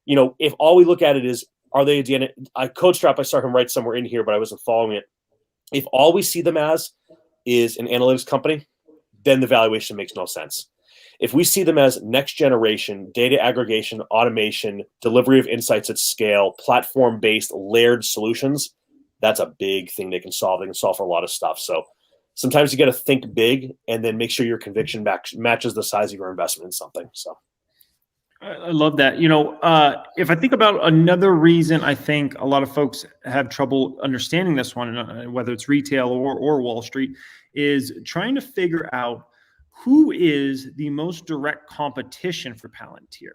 if all we look at it is, are they a DNA? CodeStrap, I saw him write somewhere in here, but I wasn't following it. If all we see them as is an analytics company, then the valuation makes no sense. If we see them as next generation data aggregation, automation, delivery of insights at scale, platform-based layered solutions, that's a big thing they can solve. They can solve for a lot of stuff. So sometimes you got to think big and then make sure your conviction matches the size of your investment in something. So I love that. If I think about another reason I think a lot of folks have trouble understanding this one, whether it's retail or Wall Street, is trying to figure out who is the most direct competition for Palantir.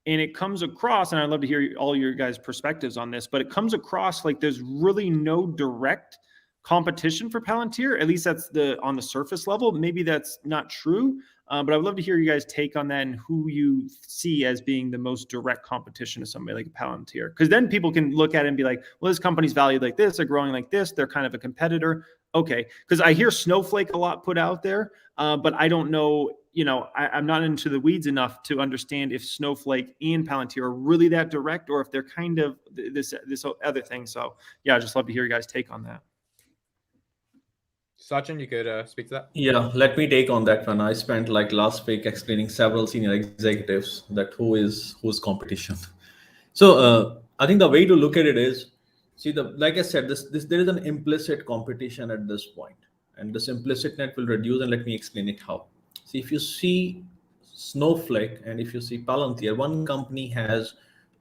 And it comes across, and I'd love to hear all your guys' perspectives on this, but it comes across like there's really no direct competition for Palantir. At least that's on the surface level. Maybe that's not true, but I would love to hear you guys take on that and who you see as being the most direct competition to somebody like Palantir. Because then people can look at it and be like, well, this company's valued like this, they're growing like this, they're kind of a competitor. Okay, because I hear Snowflake a lot put out there, but I don't know. I'm not into the weeds enough to understand if Snowflake and Palantir are really that direct, or if they're kind of this other thing. So yeah, I'd just love to hear you guys take on that. Sachin, you could speak to that. Yeah, let me take on that one. I spent like last week explaining several senior executives that who's competition. So I think the way to look at it is, like I said, this there is an implicit competition at this point, and this implicit net will reduce. And let me explain it how. See, if you see Snowflake and if you see Palantir, one company has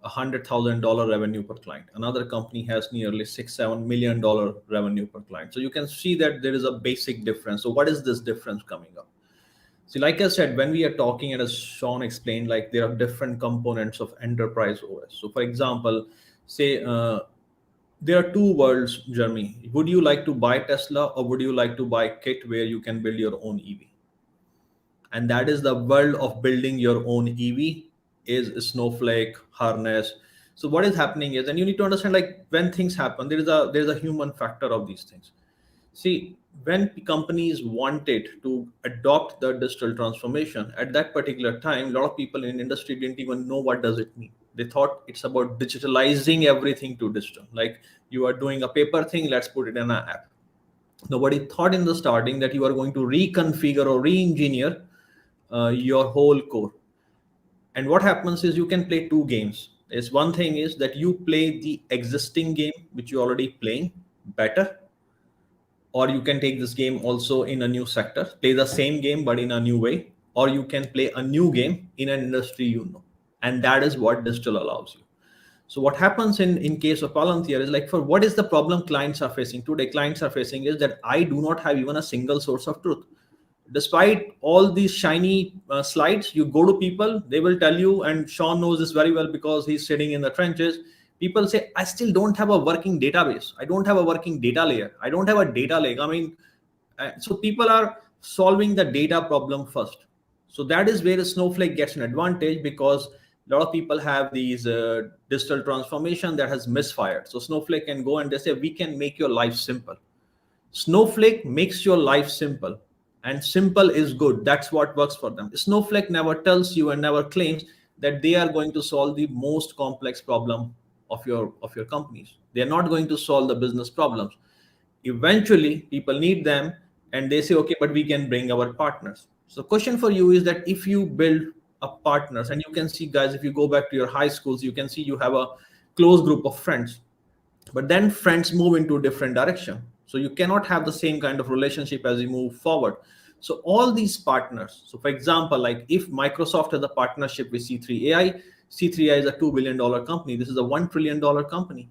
$100,000 revenue per client. Another company has nearly $6-7 million revenue per client. So you can see that there is a basic difference. So what is this difference coming up? See, like I said, when we are talking, and as Sean explained, like there are different components of enterprise OS. So for example, say there are two worlds, Jeremy. Would you like to buy Tesla, or would you like to buy kit where you can build your own EV? And that is the world of building your own EV is Snowflake, Harness. So what is happening is, and you need to understand, like when things happen, there's a human factor of these things. See, when companies wanted to adopt the digital transformation at that particular time, a lot of people in industry didn't even know what does it mean. They thought it's about digitalizing everything to digital. Like you are doing a paper thing, let's put it in an app. Nobody thought in the starting that you are going to reconfigure or re-engineer your whole core. And what happens is you can play two games. Is one thing is that you play the existing game which you're already playing better, or you can take this game also in a new sector, play the same game but in a new way, or you can play a new game in an industry you know. And that is what digital allows you. So what happens in case of Palantir is, like, for what is the problem clients are facing today? Clients are facing is that I do not have even a single source of truth. Despite all these shiny slides, you go to people, they will tell you, and Sean knows this very well because he's sitting in the trenches. People say, I still don't have a working database. I don't have a working data layer. I don't have a data lake. I mean, so people are solving the data problem first. So that is where Snowflake gets an advantage, because a lot of people have these digital transformation that has misfired. So Snowflake can go and they say, we can make your life simple. Snowflake makes your life simple. And simple is good. That's what works for them. Snowflake never tells you and never claims that they are going to solve the most complex problem of your companies. They are not going to solve the business problems. Eventually, people need them, and they say, okay, but we can bring our partners. So question for you is that if you build a partners, and you can see, guys, if you go back to your high schools, you can see you have a close group of friends, but then friends move into a different direction. So you cannot have the same kind of relationship as you move forward. So all these partners, so for example, like if Microsoft has a partnership with C3 AI is a $2 billion company. This is a $1 trillion company.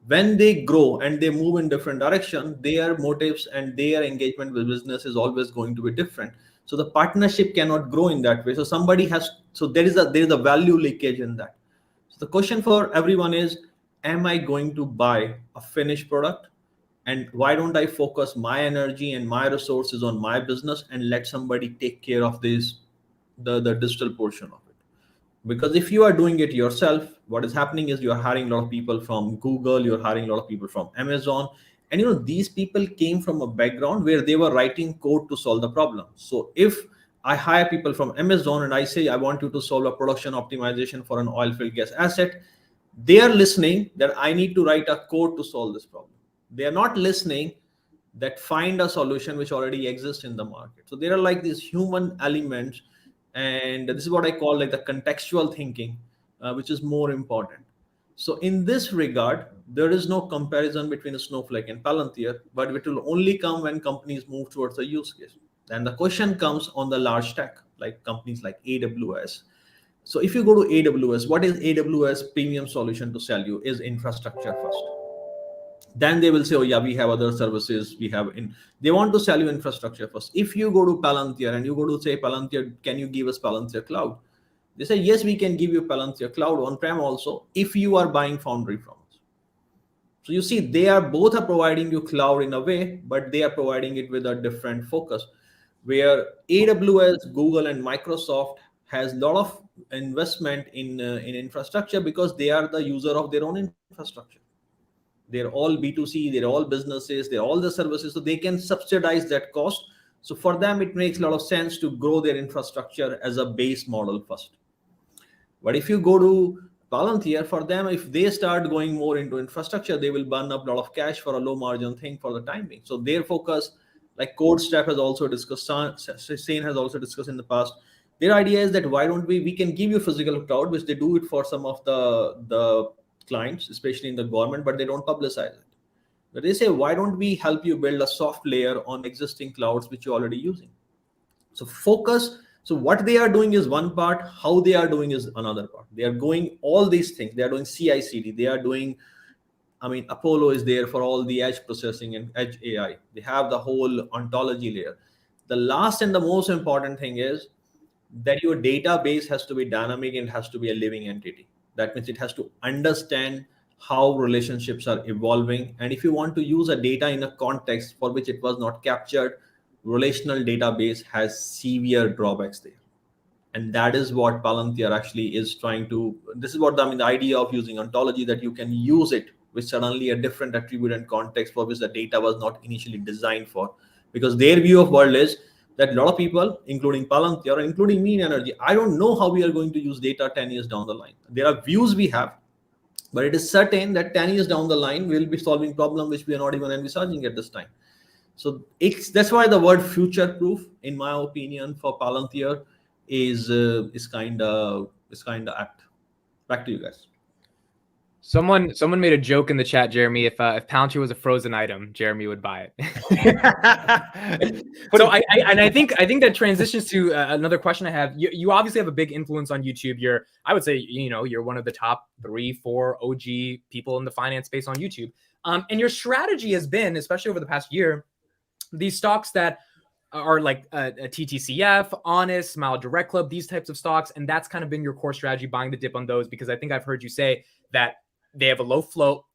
When they grow and they move in different direction, their motives and their engagement with business is always going to be different. So the partnership cannot grow in that way. So there is a value leakage in that. So the question for everyone is, am I going to buy a finished product? And why don't I focus my energy and my resources on my business and let somebody take care of the digital portion of it? Because if you are doing it yourself, what is happening is you are hiring a lot of people from Google, you're hiring a lot of people from Amazon. And these people came from a background where they were writing code to solve the problem. So if I hire people from Amazon and I say, I want you to solve a production optimization for an oil field gas asset, they are listening that I need to write a code to solve this problem. They are not listening that find a solution which already exists in the market. So there are like these human elements, and this is what I call like the contextual thinking, which is more important. So in this regard, there is no comparison between a Snowflake and Palantir, but it will only come when companies move towards a use case. And the question comes on the large tech, like companies like AWS. So if you go to AWS, what is AWS premium solution to sell you is infrastructure first. Then they will say, oh yeah, we have other services. They want to sell you infrastructure first. If you go to Palantir and you go to say, Palantir, can you give us Palantir Cloud? They say, yes, we can give you Palantir Cloud on-prem also if you are buying Foundry from us. So you see, they are both are providing you cloud in a way, but they are providing it with a different focus. Where AWS, Google, and Microsoft has a lot of investment in infrastructure because they are the user of their own infrastructure. They're all B2C, they're all businesses, they're all the services, so they can subsidize that cost. So for them, it makes a lot of sense to grow their infrastructure as a base model first. But if you go to Palantir, for them, if they start going more into infrastructure, they will burn up a lot of cash for a low margin thing for the time being. So their focus, like CodeStrap has also discussed, Sane has also discussed in the past, their idea is that why don't we can give you physical cloud, which they do it for some of the clients, especially in the government, but they don't publicize it. But they say, why don't we help you build a soft layer on existing clouds which you're already using? So focus. So what they are doing is one part, how they are doing is another part. They are going all these things. They are doing CI/CD. They are doing, Apollo is there for all the edge processing and edge AI. They have the whole ontology layer. The last and the most important thing is that your database has to be dynamic and has to be a living entity. That means it has to understand how relationships are evolving. And if you want to use a data in a context for which it was not captured, relational database has severe drawbacks there. And that is what Palantir actually is trying to, this is what the idea of using ontology, that you can use it with suddenly a different attribute and context for which the data was not initially designed for. Because their view of world is that a lot of people, including Palantir, including me in energy, I don't know how we are going to use data 10 years down the line. There are views we have, but it is certain that 10 years down the line, we'll be solving problems which we are not even envisaging at this time. So that's why the word future proof, in my opinion, for Palantir is kind of apt. Back to you guys. Someone made a joke in the chat, Jeremy. If Palantir was a frozen item, Jeremy would buy it. So I think that transitions to another question I have. You obviously have a big influence on YouTube. I would say you're one of the top 3-4 OG people in the finance space on YouTube. And your strategy has been, especially over the past year, these stocks that are like a TTCF, Honest, Smile Direct Club, these types of stocks. And that's kind of been your core strategy, buying the dip on those, because I think I've heard you say that they have a low float.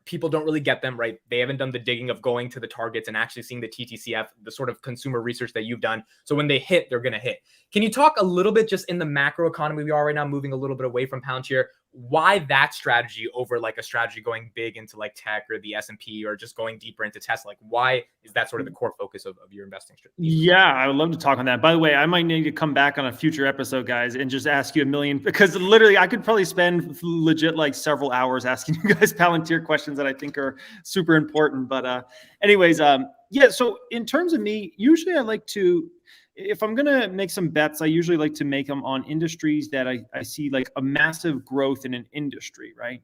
People don't really get them, right? They haven't done the digging of going to the targets and actually seeing the TTCF, the sort of consumer research that you've done. So when they hit, they're going to hit. Can you talk a little bit, just in the macro economy we are right now, moving a little bit away from Palantir, why that strategy over like a strategy going big into like tech or the S&P or just going deeper into Tesla? Like, why is that sort of the core focus of your investing strategy? Yeah, I would love to talk on that. By the way, I might need to come back on a future episode, guys, and just ask you a million, because literally I could probably spend legit like several hours asking you guys Palantir questions that I think are super important. But anyways, yeah, so in terms of me, usually I like to, if I'm going to make some bets, I usually like to make them on industries that I see like a massive growth in an industry, right?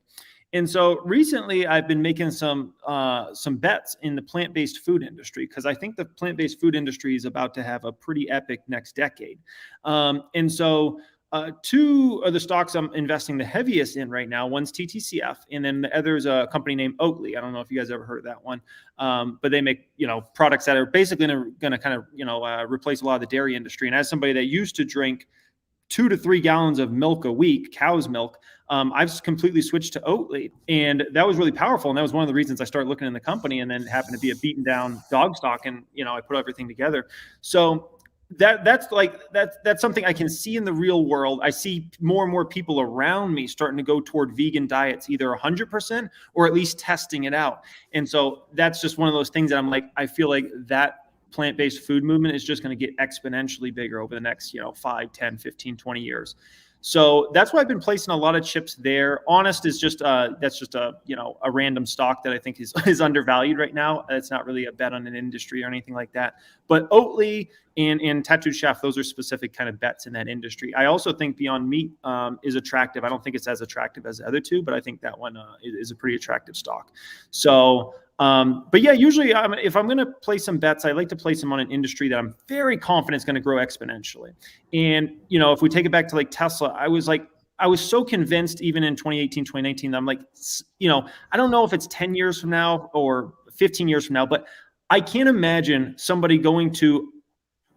And so recently I've been making some bets in the plant-based food industry, because I think the plant-based food industry is about to have a pretty epic next decade. And so two of the stocks I'm investing the heaviest in right now, one's TTCF, and then the other is a company named Oatly. I don't know if you guys ever heard of that one, but they make products that are basically going to kind of replace a lot of the dairy industry. And as somebody that used to drink 2 to 3 gallons of milk a week, cow's milk, I've completely switched to Oatly, and that was really powerful. And that was one of the reasons I started looking in the company, and then happened to be a beaten down dog stock, and I put everything together. So that's something I can see in the real world. I see more and more people around me starting to go toward vegan diets, either 100% or at least testing it out. And so that's just one of those things that I'm like, I feel like that plant-based food movement is just going to get exponentially bigger over the next 5, 10, 15, 20 years. So that's why I've been placing a lot of chips there. Honest is just that's just a random stock that I think is undervalued right now. It's not really a bet on an industry or anything like that. But Oatly and Tattooed Chef, those are specific kind of bets in that industry. I also think Beyond Meat is attractive. I don't think it's as attractive as the other two, but I think that one is a pretty attractive stock. So but yeah, usually if I'm going to play some bets, I like to place them on an industry that I'm very confident is going to grow exponentially. And, if we take it back to like Tesla, I was so convinced even in 2018, 2019, that I'm like, I don't know if it's 10 years from now or 15 years from now, but I can't imagine somebody going to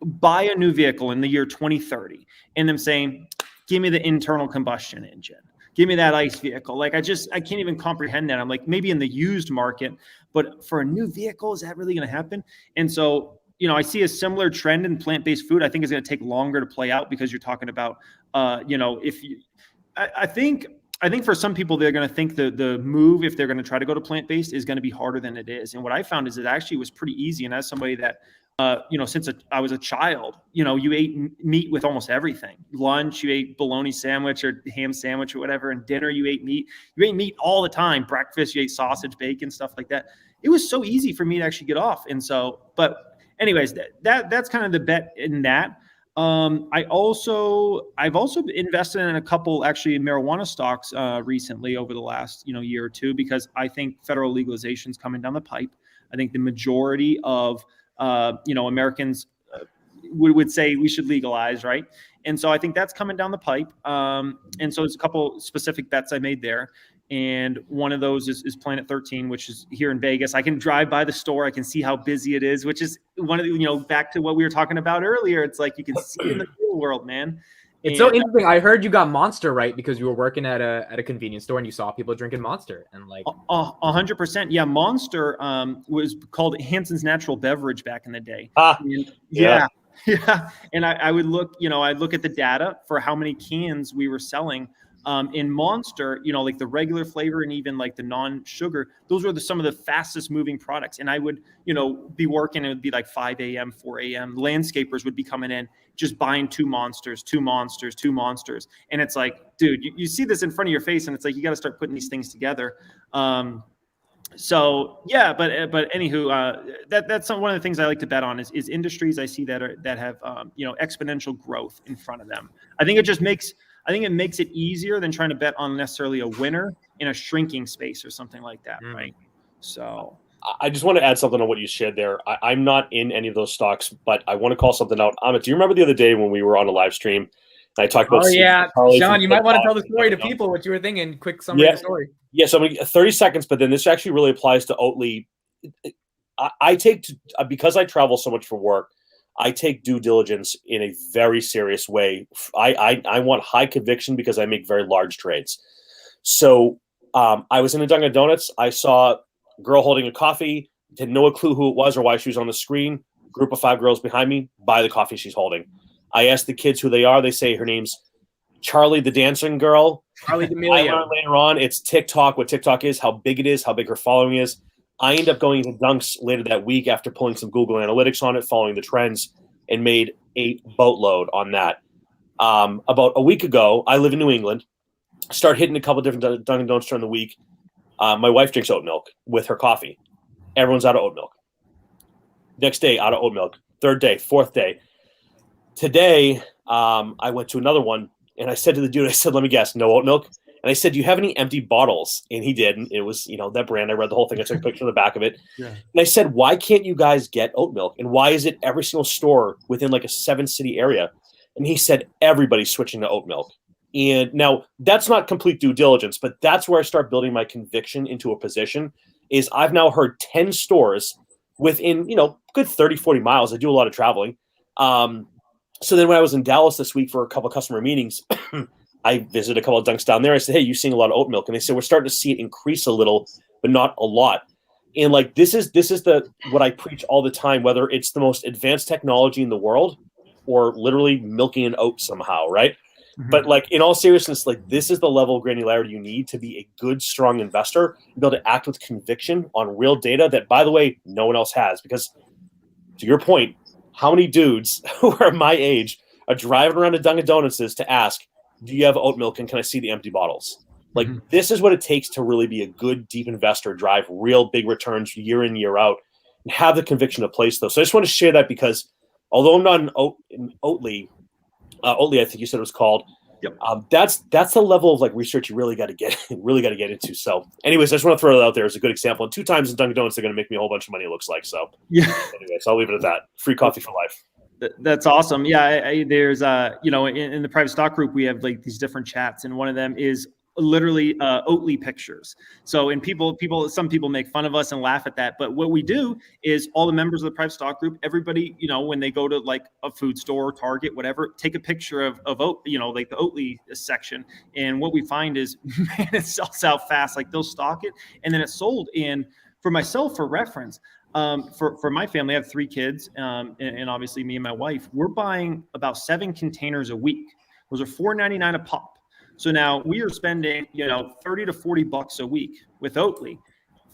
buy a new vehicle in the year 2030 and them saying, give me the internal combustion engine. Give me that ICE vehicle. Like I can't even comprehend that. I'm like, maybe in the used market, but for a new vehicle, is that really going to happen? And so, I see a similar trend in plant-based food. I think it's going to take longer to play out because you're talking about, I think for some people, they're going to think the move, if they're going to try to go to plant-based, is going to be harder than it is. And what I found is it actually was pretty easy. And as somebody that, since I was a child, you ate meat with almost everything. Lunch, you ate bologna sandwich or ham sandwich or whatever. And dinner, you ate meat. You ate meat all the time. Breakfast, you ate sausage, bacon, stuff like that. It was so easy for me to actually get off. And so, but anyways, that's kind of the bet in that. I've also invested in a couple actually marijuana stocks recently over the last year or two, because I think federal legalization is coming down the pipe. I think the majority of Americans would say we should legalize, right? And so I think that's coming down the pipe. And so there's a couple specific bets I made there. And one of those is Planet 13, which is here in Vegas. I can drive by the store. I can see how busy it is, which is one of the, back to what we were talking about earlier. It's like you can see it in the real world, man. It's so interesting. I heard you got Monster, right? Because you were working at a convenience store and you saw people drinking Monster, and like 100%. Yeah, Monster was called Hanson's Natural Beverage back in the day. Yeah. And I would look, I'd look at the data for how many cans we were selling. In Monster, like the regular flavor and even like the non-sugar, those were some of the fastest moving products. And I would, be working, it would be like 5 a.m., 4 a.m. Landscapers would be coming in, just buying two monsters. And it's like, dude, you see this in front of your face and it's like, you got to start putting these things together. So yeah, but anywho, that's one of the things I like to bet on is industries I see that have, exponential growth in front of them. I think it makes it easier than trying to bet on necessarily a winner in a shrinking space or something like that, right? So I just want to add something on what you shared there. I'm not in any of those stocks, but I want to call something out. Amit, do you remember the other day when we were on a live stream and I talked about? Oh yeah, Sean, you might want to tell the story to people what you were thinking. Quick summary of the story. Yeah, so I'm going to 30 seconds, but then this actually really applies to Oatly. Because I travel so much for work, I take due diligence in a very serious way. I want high conviction because I make very large trades. So I was in a Dunkin' Donuts. I saw a girl holding a coffee, had no clue who it was or why she was on the screen. Group of 5 girls behind me, buy the coffee she's holding. I asked the kids who they are. They say her name's Charlie the Dancing Girl. Charlie D'Amelio. I learned later on it's TikTok, what TikTok is, how big it is, how big her following is. I end up going to Dunks later that week after pulling some Google Analytics on it, following the trends, and made a boatload on that. About a week ago, I live in New England, start hitting a couple different Dunkin' Donuts during the week. My wife drinks oat milk with her coffee. Everyone's out of oat milk. Next day, out of oat milk. Third day, fourth day. Today, I went to another one, and I said to the dude, I said, let me guess, no oat milk? And I said, do you have any empty bottles? And he did. And it was, that brand. I read the whole thing. I took a picture of the back of it. Yeah. And I said, why can't you guys get oat milk? And why is it every single store within like a 7-city area? And he said, everybody's switching to oat milk. And now that's not complete due diligence, but that's where I start building my conviction into a position is I've now heard 10 stores within, good 30, 40 miles. I do a lot of traveling. So then when I was in Dallas this week for a couple of customer meetings, I visited a couple of Dunks down there. I said, hey, you seeing a lot of oat milk? And they said, we're starting to see it increase a little, but not a lot. And like, this is what I preach all the time, whether it's the most advanced technology in the world or literally milking an oat somehow. Right. Mm-hmm. But like, in all seriousness, like this is the level of granularity you need to be a good, strong investor and be able to act with conviction on real data that, by the way, no one else has. Because to your point, how many dudes who are my age are driving around to Dunkin' Donuts to ask, do you have oat milk and can I see the empty bottles? Like This is what it takes to really be a good, deep investor, drive real big returns year in, year out, and have the conviction to place those. So I just want to share that because although I'm not in Oatly, I think you said it was called. Yep. That's the level of like research you really got to get into. So anyways, I just want to throw that out there as a good example. And 2 times in Dunkin' Donuts, they're going to make me a whole bunch of money, it looks like. So yeah. Anyways, I'll leave it at that. Free coffee for life. That's awesome. Yeah, there's in the private stock group we have like these different chats, and one of them is literally Oatly pictures. So, and some people make fun of us and laugh at that. But what we do is all the members of the private stock group, everybody, when they go to like a food store, Target, whatever, take a picture of oat, like the Oatly section. And what we find is, man, it sells out fast. Like they'll stock it and then it's sold. And for myself, for reference, for my family, I have 3 kids, and obviously me and my wife, we're buying about 7 containers a week. Those are $4.99 a pop. So now we are spending, $30 to $40 a week with Oatly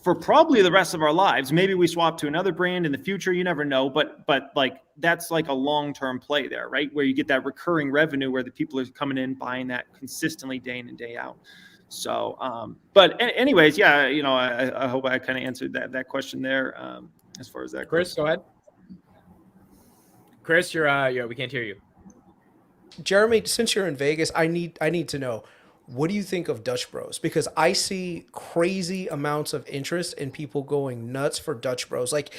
for probably the rest of our lives. Maybe we swap to another brand in the future. You never know. But like that's like a long-term play there, right? Where you get that recurring revenue where the people are coming in buying that consistently day in and day out. So, but anyways, yeah, I hope I kind of answered that question there. As far as that, Kris, go ahead. Kris, you're we can't hear you. Jeremy, since you're in Vegas, I need to know, what do you think of Dutch Bros? Because I see crazy amounts of interest in people going nuts for Dutch Bros. Like,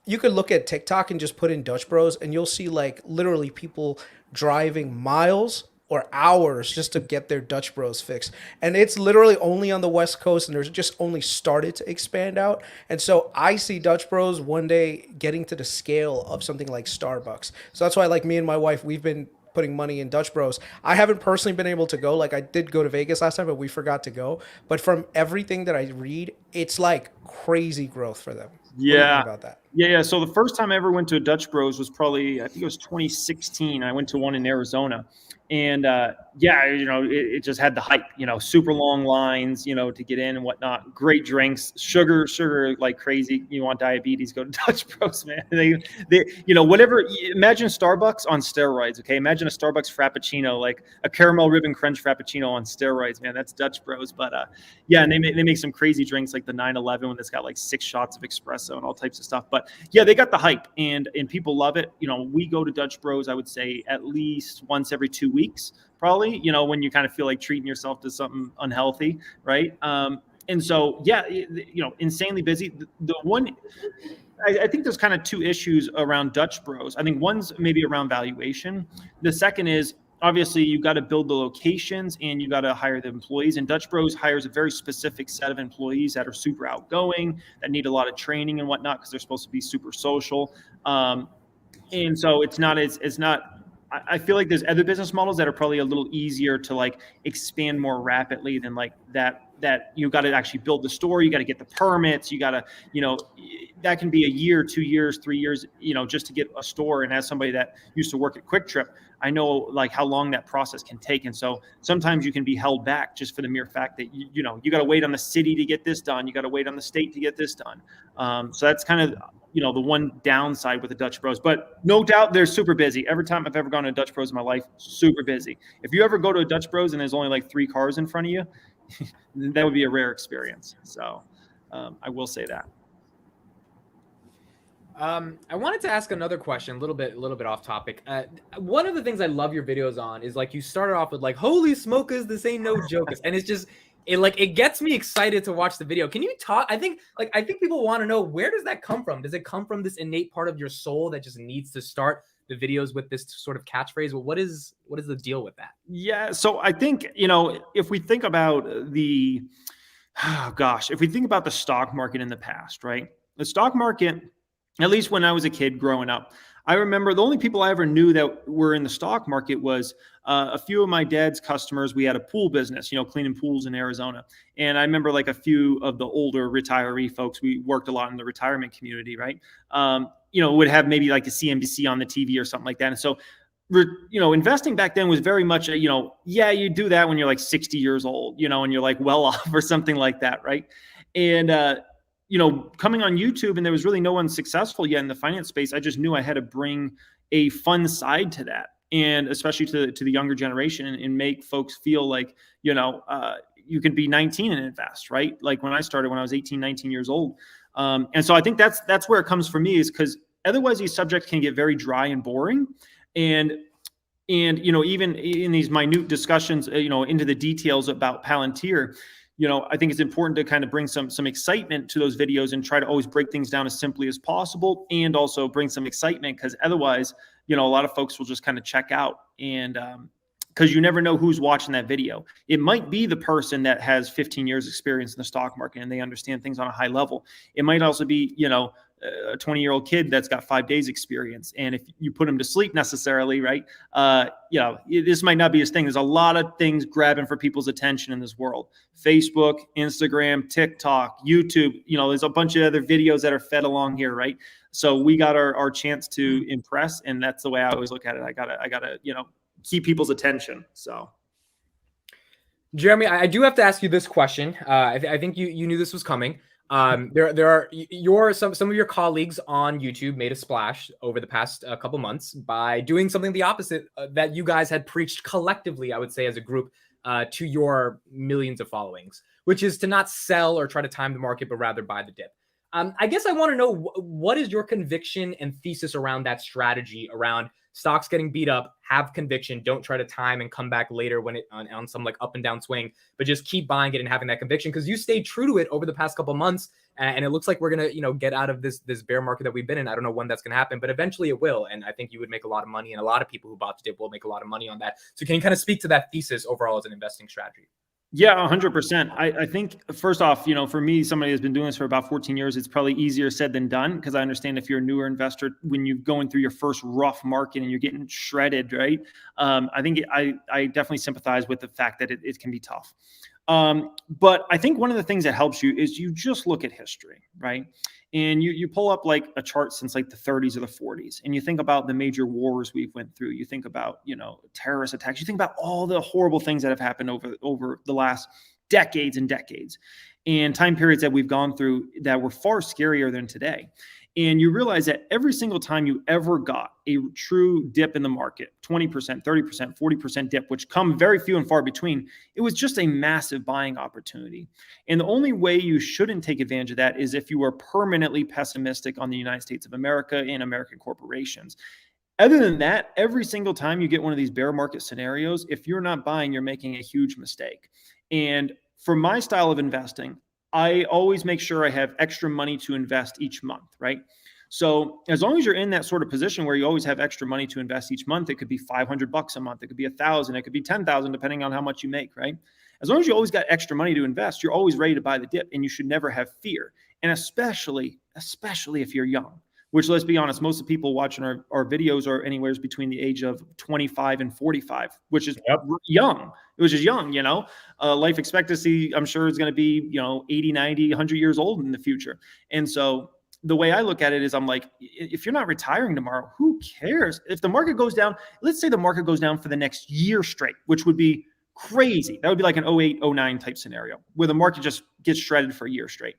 you could look at TikTok and just put in Dutch Bros, and you'll see like literally people driving miles or hours just to get their Dutch Bros fixed. And it's literally only on the West Coast, and there's just only started to expand out. And so I see Dutch Bros one day getting to the scale of something like Starbucks. So that's why, like, me and my wife, we've been putting money in Dutch Bros. I haven't personally been able to go. Like, I did go to Vegas last time, but we forgot to go. But from everything that I read, it's like crazy growth for them. What do you think about that? Yeah. So the first time I ever went to a Dutch Bros was probably, I think it was 2016. I went to one in Arizona. And it just had the hype, super long lines, to get in and whatnot. Great drinks, sugar like crazy. You want diabetes, go to Dutch Bros, man. They whatever. Imagine Starbucks on steroids. Okay, imagine a Starbucks Frappuccino, like a caramel ribbon crunch Frappuccino on steroids, man. That's Dutch Bros. But and they make some crazy drinks like the 911 one that's got like 6 shots of espresso and all types of stuff. But yeah, they got the hype and people love it. We go to Dutch Bros, I would say at least once every 2 weeks, probably, when you kind of feel like treating yourself to something unhealthy, right? And so, yeah, insanely busy. The one, I think there's kind of 2 issues around Dutch Bros. I think one's maybe around valuation. The second is, obviously, you got to build the locations and you got to hire the employees. And Dutch Bros hires a very specific set of employees that are super outgoing, that need a lot of training and whatnot because they're supposed to be super social. And so it's not. I feel like there's other business models that are probably a little easier to like expand more rapidly than like that you got to actually build the store. You got to get the permits. You got to, that can be a year, 2 years, 3 years, just to get a store. And as somebody that used to work at Quick Trip, I know like how long that process can take. And so sometimes you can be held back just for the mere fact that, you got to wait on the city to get this done. You got to wait on the state to get this done. So that's kind of, the one downside with the Dutch Bros, but no doubt they're super busy. Every time I've ever gone to a Dutch Bros in my life, super busy. If you ever go to a Dutch Bros and there's only like 3 cars in front of you, that would be a rare experience. So I will say that. I wanted to ask another question, a little bit off topic. One of the things I love your videos on is like you started off with like, holy smokers, this ain't no joke. And it's just, it gets me excited to watch the video. Can you talk? I think people want to know, where does that come from? Does it come from this innate part of your soul that just needs to start the videos with this sort of catchphrase? Well, what is the deal with that? Yeah. So I think, if we think about if we think about the stock market in the past, right? The stock market, at least when I was a kid growing up, I remember the only people I ever knew that were in the stock market was a few of my dad's customers. We had a pool business, cleaning pools in Arizona. And I remember like a few of the older retiree folks, we worked a lot in the retirement community, right? Would have maybe like a CNBC on the TV or something like that. And so, investing back then was very much, you do that when you're like 60 years old, and you're like well off or something like that, right? And, coming on YouTube, and there was really no one successful yet in the finance space. I just knew I had to bring a fun side to that, and especially to the younger generation, and make folks feel like, you can be 19 and invest, right? Like when I started, when I was 18, 19 years old. And so I think that's where it comes for me, is because otherwise these subjects can get very dry and boring. And even in these minute discussions, into the details about Palantir, I think it's important to kind of bring some excitement to those videos and try to always break things down as simply as possible, and also bring some excitement, because otherwise, a lot of folks will just kind of check out. And because you never know who's watching that video. It might be the person that has 15 years experience in the stock market and they understand things on a high level. It might also be, a 20-year-old kid that's got 5 days experience. And if you put him to sleep necessarily, right, this might not be his thing. There's a lot of things grabbing for people's attention in this world. Facebook, Instagram, TikTok, YouTube, there's a bunch of other videos that are fed along here, right? So we got our chance to impress. And that's the way I always look at it. I gotta, keep people's attention. So. Jeremy, I do have to ask you this question. I think you knew this was coming. There are some of your colleagues on YouTube made a splash over the past couple months by doing something the opposite that you guys had preached collectively, I would say, as a group to your millions of followings, which is to not sell or try to time the market, but rather buy the dip. I guess I want to know what is your conviction and thesis around that strategy around stocks getting beat up, have conviction, don't try to time and come back later when it on some like up and down swing, but just keep buying it and having that conviction because you stayed true to it over the past couple of months. And it looks like we're going to, get out of this bear market that we've been in. I don't know when that's going to happen, but eventually it will. And I think you would make a lot of money, and a lot of people who bought the dip will make a lot of money on that. So can you kind of speak to that thesis overall as an investing strategy? Yeah, 100%. I think first off, for me, somebody who's been doing this for about 14 years, it's probably easier said than done because I understand if you're a newer investor, when you're going through your first rough market and you're getting shredded, right? I think I definitely sympathize with the fact that it can be tough. But I think one of the things that helps you is you just look at history, right? And you pull up like a chart since like the 30s or the 40s, and you think about the major wars we've went through. You think about, terrorist attacks. You think about all the horrible things that have happened over the last decades and decades, and time periods that we've gone through that were far scarier than today. And you realize that every single time you ever got a true dip in the market, 20%, 30%, 40% dip, which come very few and far between, it was just a massive buying opportunity. And the only way you shouldn't take advantage of that is if you are permanently pessimistic on the United States of America and American corporations. Other than that, every single time you get one of these bear market scenarios, if you're not buying, you're making a huge mistake. And for my style of investing, I always make sure I have extra money to invest each month, right? So as long as you're in that sort of position where you always have extra money to invest each month, it could be $500 a month, it could be $1,000, it could be $10,000, depending on how much you make, right? As long as you always got extra money to invest, you're always ready to buy the dip, and you should never have fear. And especially if you're young, which, let's be honest, most of the people watching our videos are anywhere between the age of 25 and 45, which is young. It was just young, life expectancy, I'm sure, is going to be, 80, 90, 100 years old in the future. And so the way I look at it is I'm like, if you're not retiring tomorrow, who cares? If the market goes down, let's say the market goes down for the next year straight, which would be crazy. That would be like an 08, 09 type scenario where the market just gets shredded for a year straight.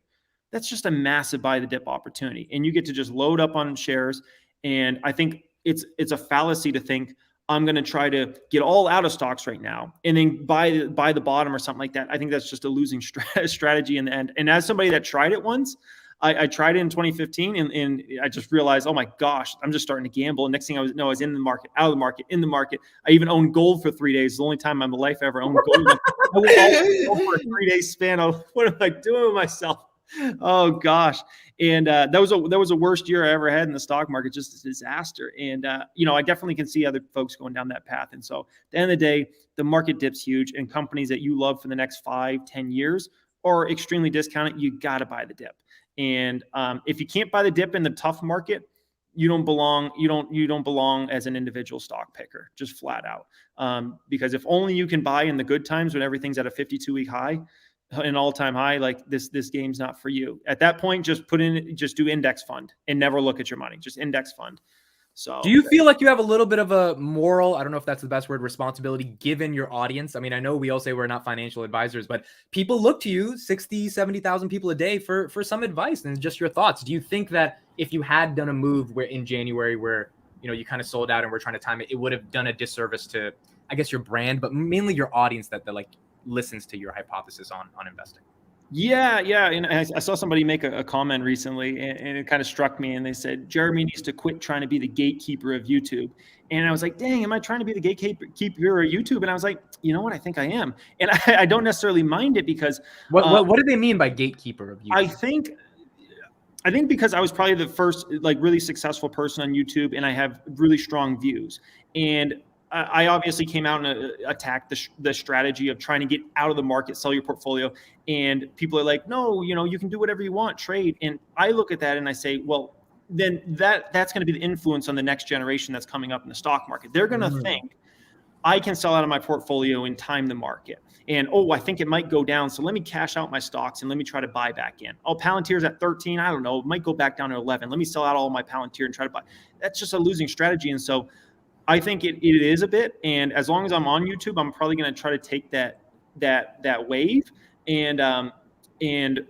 That's just a massive buy the dip opportunity. And you get to just load up on shares. And I think it's a fallacy to think I'm going to try to get all out of stocks right now and then buy the bottom or something like that. I think that's just a losing strategy in the end. And as somebody that tried it once, I tried it in 2015 and I just realized, oh my gosh, I'm just starting to gamble. And next thing I was in the market, out of the market, in the market. I even owned gold for 3 days. It's the only time in my life I ever owned gold. I went all for a 3-day span. What am I doing with myself? Oh gosh. And that was a worst year I ever had in the stock market, just a disaster. And I definitely can see other folks going down that path. And so at the end of the day, the market dip's huge, and companies that you love for the next 5-10 years are extremely discounted. You got to buy the dip. And if you can't buy the dip in the tough market, you don't belong. You don't belong as an individual stock picker, just flat out. Because if only you can buy in the good times when everything's at a 52-week high, an all-time high, like this game's not for you. At that point, just do index fund and never look at your money. Just index fund. So do you feel like you have a little bit of a moral, I don't know if that's the best word, responsibility given your audience? I mean, I know we all say we're not financial advisors, but people look to you, 60, 70,000 people a day for some advice, and just your thoughts. Do you think that if you had done a move where in January where, you kind of sold out and we're trying to time it, it would have done a disservice to, I guess, your brand, but mainly your audience that like listens to your hypothesis on investing? Yeah. And I saw somebody make a comment recently, and it kind of struck me. And they said, Jeremy needs to quit trying to be the gatekeeper of YouTube. And I was like, dang, am I trying to be the gatekeeper of YouTube? And I was like, you know what? I think I am. And I don't necessarily mind it because what do they mean by gatekeeper of YouTube? I think because I was probably the first like really successful person on YouTube, and I have really strong views. And I obviously came out and attacked the strategy of trying to get out of the market, sell your portfolio. And people are like, no, you can do whatever you want, trade. And I look at that and I say, well, then that's going to be the influence on the next generation that's coming up in the stock market. They're going to think I can sell out of my portfolio and time the market. And, I think it might go down. So let me cash out my stocks and let me try to buy back in. Palantir's at 13. I don't know. It might go back down to 11. Let me sell out all of my Palantir and try to buy. That's just a losing strategy. And so I think it is a bit. And as long as I'm on YouTube, I'm probably going to try to take that wave. And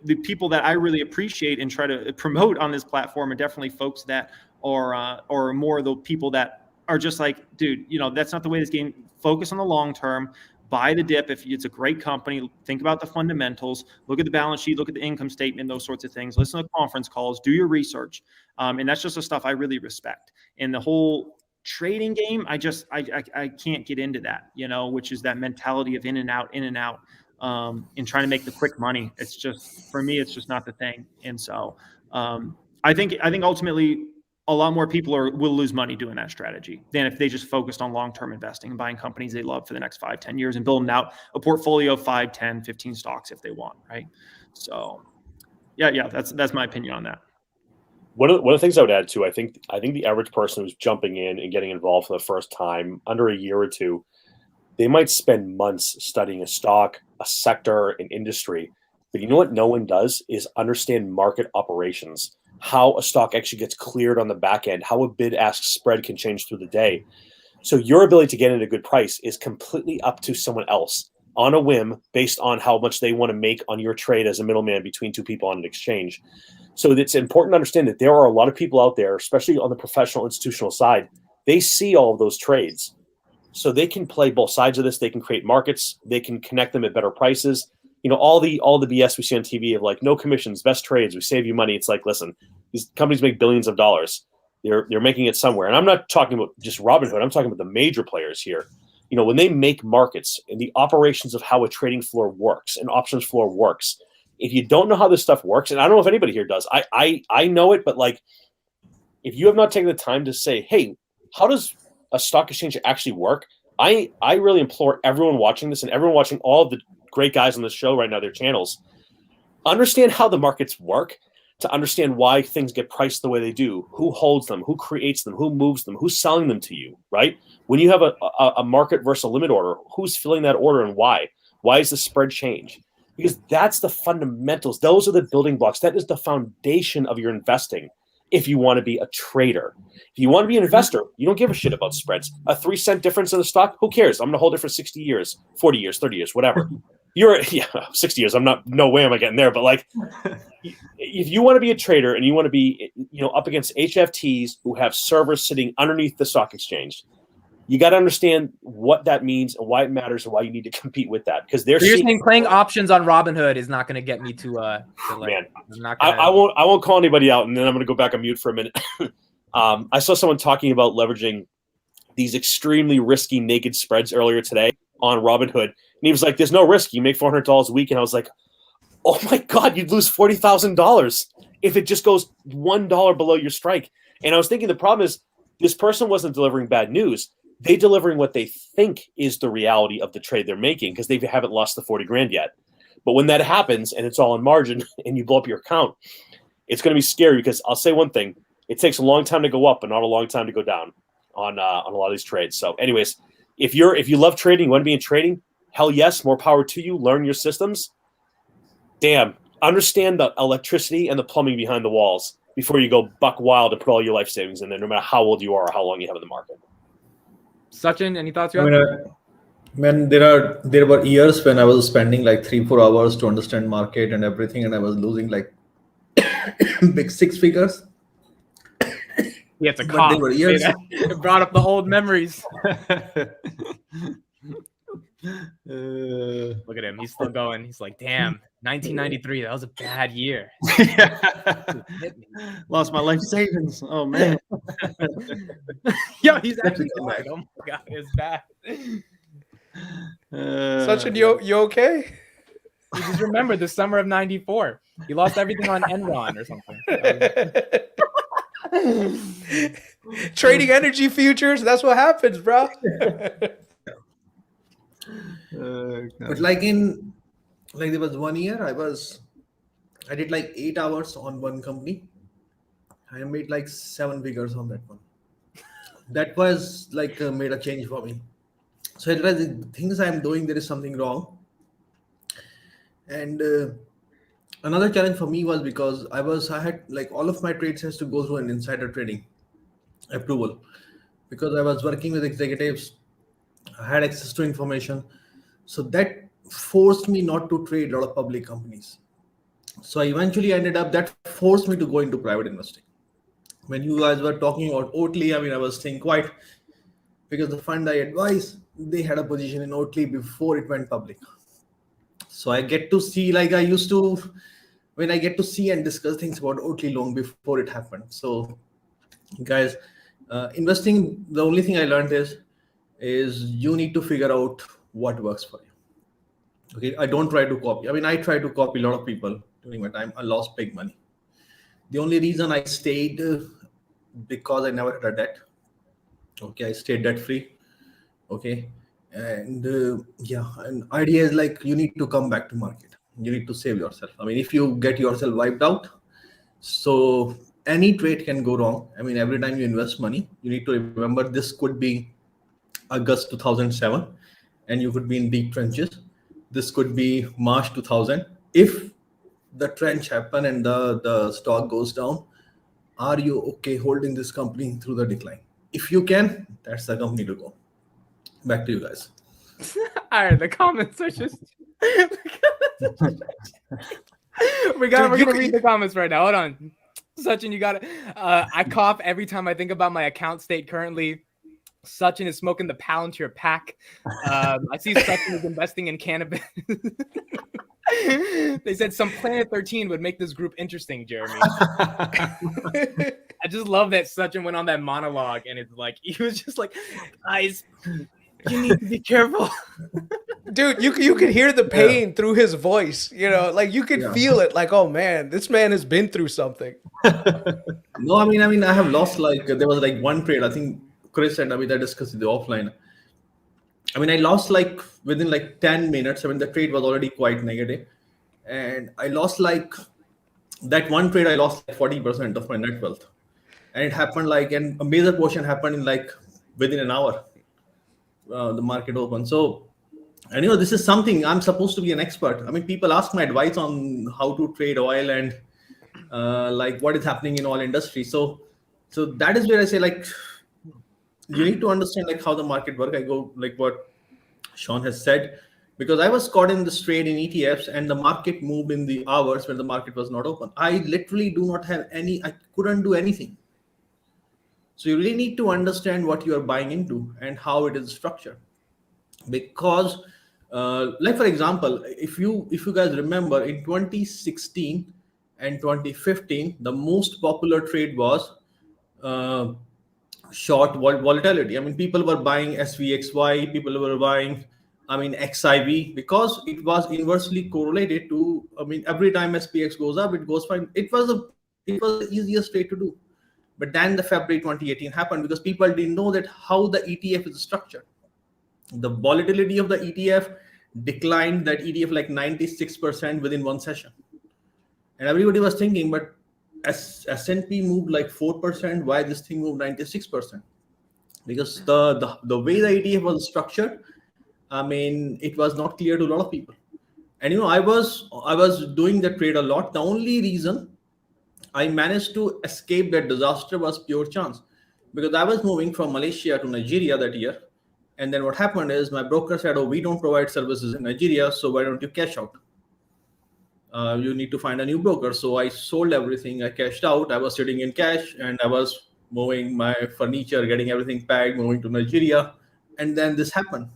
the people that I really appreciate and try to promote on this platform are definitely folks that are more of the people that are just like, dude, that's not the way this game. Focus on the long term. Buy the dip if it's a great company. Think about the fundamentals. Look at the balance sheet. Look at the income statement. Those sorts of things. Listen to conference calls. Do your research. And that's just the stuff I really respect. And the whole trading game, I can't get into that. Which is that mentality of in and out, and trying to make the quick money. It's just, for me, it's just not the thing. And so I think ultimately a lot more people will lose money doing that strategy than if they just focused on long-term investing and buying companies they love for the next 5-10 years and building out a portfolio of 5, 10, 15 stocks if they want. Right. So yeah, that's my opinion on that. One of the things I would add too, I think the average person who's jumping in and getting involved for the first time, under a year or two, they might spend months studying a stock, a sector, an industry. But you know what no one does is understand market operations, how a stock actually gets cleared on the back end, how a bid-ask spread can change through the day. So your ability to get in at a good price is completely up to someone else on a whim based on how much they want to make on your trade as a middleman between two people on an exchange. So it's important to understand that there are a lot of people out there, especially on the professional institutional side, they see all of those trades. So they can play both sides of this. They can create markets. They can connect them at better prices. All the BS we see on TV of like no commissions, best trades, we save you money. It's like, listen, these companies make billions of dollars. They're making it somewhere. And I'm not talking about just Robinhood. I'm talking about the major players here. When they make markets and the operations of how a trading floor works, an options floor works, if you don't know how this stuff works, and I don't know if anybody here does, I know it, but like, if you have not taken the time to say, hey, how does a stock exchange actually work? I really implore everyone watching this and everyone watching all of the great guys on this show right now, their channels, understand how the markets work, to understand why things get priced the way they do, who holds them, who creates them, who moves them, who's selling them to you, right? When you have a market versus a limit order, who's filling that order and why? Why is the spread change? Because that's the fundamentals. Those are the building blocks. That is the foundation of your investing. If you want to be a trader, if you want to be an investor, you don't give a shit about spreads. A 3-cent difference in the stock, who cares? I'm going to hold it for 60 years, 40 years, 30 years, whatever. 60 years. No way am I getting there. But like, if you want to be a trader and you want to be, up against HFTs who have servers sitting underneath the stock exchange, you got to understand what that means and why it matters and why you need to compete with that. Because you're saying playing options on Robinhood is not going to get me to like, man. I'm not gonna... I won't call anybody out, and then I'm going to go back on mute for a minute. I saw someone talking about leveraging these extremely risky naked spreads earlier today on Robinhood, and he was like, "There's no risk. You make $400 a week," and I was like, "Oh my God, you'd lose $40,000 if it just goes $1 below your strike." And I was thinking the problem is this person wasn't delivering bad news. They're delivering what they think is the reality of the trade they're making because they haven't lost the 40 grand yet. But when that happens and it's all in margin and you blow up your account, it's going to be scary because I'll say one thing. It takes a long time to go up but not a long time to go down on a lot of these trades. So anyways, if you love trading, you want to be in trading, hell yes, more power to you. Learn your systems. Damn, understand the electricity and the plumbing behind the walls before you go buck wild and put all your life savings in there, no matter how old you are or how long you have in the market. Sachin, any thoughts you have? Man, there were years when I was spending like 3-4 hours to understand market and everything, and I was losing like big 6 figures. Yeah, it's a cough. It brought up the old memories. Look at him. He's still going. He's like, damn, 1993. That was a bad year. Lost my life savings. Oh, man. Yo, he's actually like, oh, my God, it's bad. Sachin, you okay? You just remember the summer of 94. He lost everything on Enron or something. Trading energy futures, that's what happens, bro. But like there was 1 year I did like 8 hours on one company. I made like 7 figures on that one. That was like made a change for me. So I realized the things I'm doing, there is something wrong. And another challenge for me was because I had like all of my trades has to go through an insider trading approval, because I was working with executives. I had access to information. So that forced me not to trade a lot of public companies. So I eventually ended up, that forced me to go into private investing. When you guys were talking about Oatly, I was staying quiet because the fund I advised, they had a position in Oatly before it went public. So I get to see, like I used to, when I get to see and discuss things about Oatly long before it happened. So guys, investing, the only thing I learned is you need to figure out what works for you. Okay, I don't try to copy. I try to copy a lot of people during my time. I lost big money. The only reason I stayed because I never had a debt. Okay, I stayed debt free. Okay, and and idea is like you need to come back to market. You need to save yourself. If you get yourself wiped out, so any trade can go wrong. Every time you invest money, you need to remember this could be August 2007, and you could be in deep trenches. This could be March 2000. If the trench happen and the stock goes down, are you okay holding this company through the decline? If you can, that's the company to go. Back to you guys. All right, the comments are just. We're gonna read the comments right now. Hold on, Sachin, you got it. I cough every time I think about my account state currently. Sachin is smoking the Palantir pack. I see Sachin is investing in cannabis. They said some Planet 13 would make this group interesting, Jeremy. I just love that Sachin went on that monologue, and it's like he was just like, guys, you need to be careful. Dude, you could hear the pain through his voice. Like you could feel it. Like, oh man, this man has been through something. No, I have lost there was like one trade. I think Kris and I discussed it offline. I lost within 10 minutes. The trade was already quite negative, and I lost that one trade. I lost 40% of my net wealth, and it happened and a major portion happened in within an hour. The market opened. So, and this is something I'm supposed to be an expert. People ask my advice on how to trade oil and what is happening in oil industry. So that is where I say you need to understand how the market works. I go what Sean has said, because I was caught in this trade in ETFs and the market moved in the hours when the market was not open. I literally do not have I couldn't do anything. So you really need to understand what you are buying into and how it is structured. Because for example, if you guys remember in 2016 and 2015, the most popular trade was short volatility. People were buying SVXY, people were buying XIV, because it was inversely correlated to every time SPX goes up, it goes fine. It was the easiest trade to do. But then the February 2018 happened because people didn't know that how the ETF is structured. The volatility of the ETF declined that ETF 96% within one session. And everybody was thinking, but S&P moved 4%, why this thing moved 96%? Because the way the ETF was structured, it was not clear to a lot of people. And I was doing the trade a lot. The only reason I managed to escape that disaster was pure chance, because I was moving from Malaysia to Nigeria that year. And then what happened is my broker said, oh, we don't provide services in Nigeria, so why don't you cash out? You need to find a new broker. So I sold everything. I cashed out. I was sitting in cash and I was moving my furniture, getting everything packed, moving to Nigeria. And then this happened.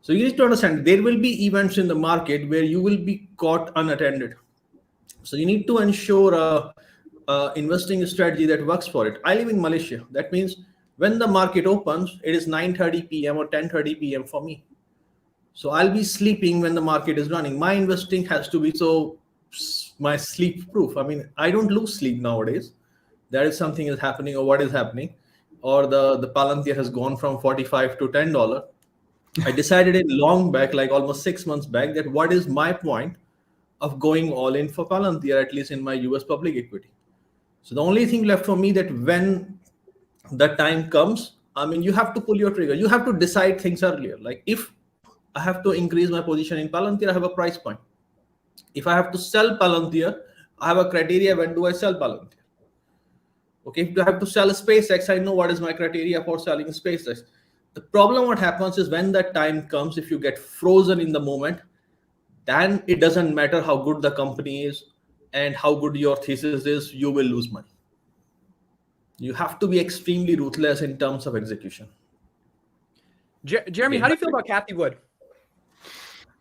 So you need to understand there will be events in the market where you will be caught unattended. So you need to ensure a investing strategy that works for it. I live in Malaysia. That means when the market opens, it is 9:30 p.m. or 10:30 p.m. for me. So I'll be sleeping when the market is running. My investing has to be my sleep proof. I don't lose sleep nowadays that is something is happening or what is happening, or the Palantir has gone from $45 to $10. I decided it long back, like almost 6 months back, that what is my point of going all in for Palantir, at least in my US public equity. So the only thing left for me that when the time comes, I mean, you have to pull your trigger. You have to decide things earlier. Like if I have to increase my position in Palantir, I have a price point. If I have to sell Palantir, I have a criteria. When do I sell Palantir? Okay, if I have to sell SpaceX, I know what is my criteria for selling SpaceX. The problem what happens is when that time comes, if you get frozen in the moment, then it doesn't matter how good the company is and how good your thesis is, you will lose money. You have to be extremely ruthless in terms of execution. Jeremy, how do you feel about Cathie Wood?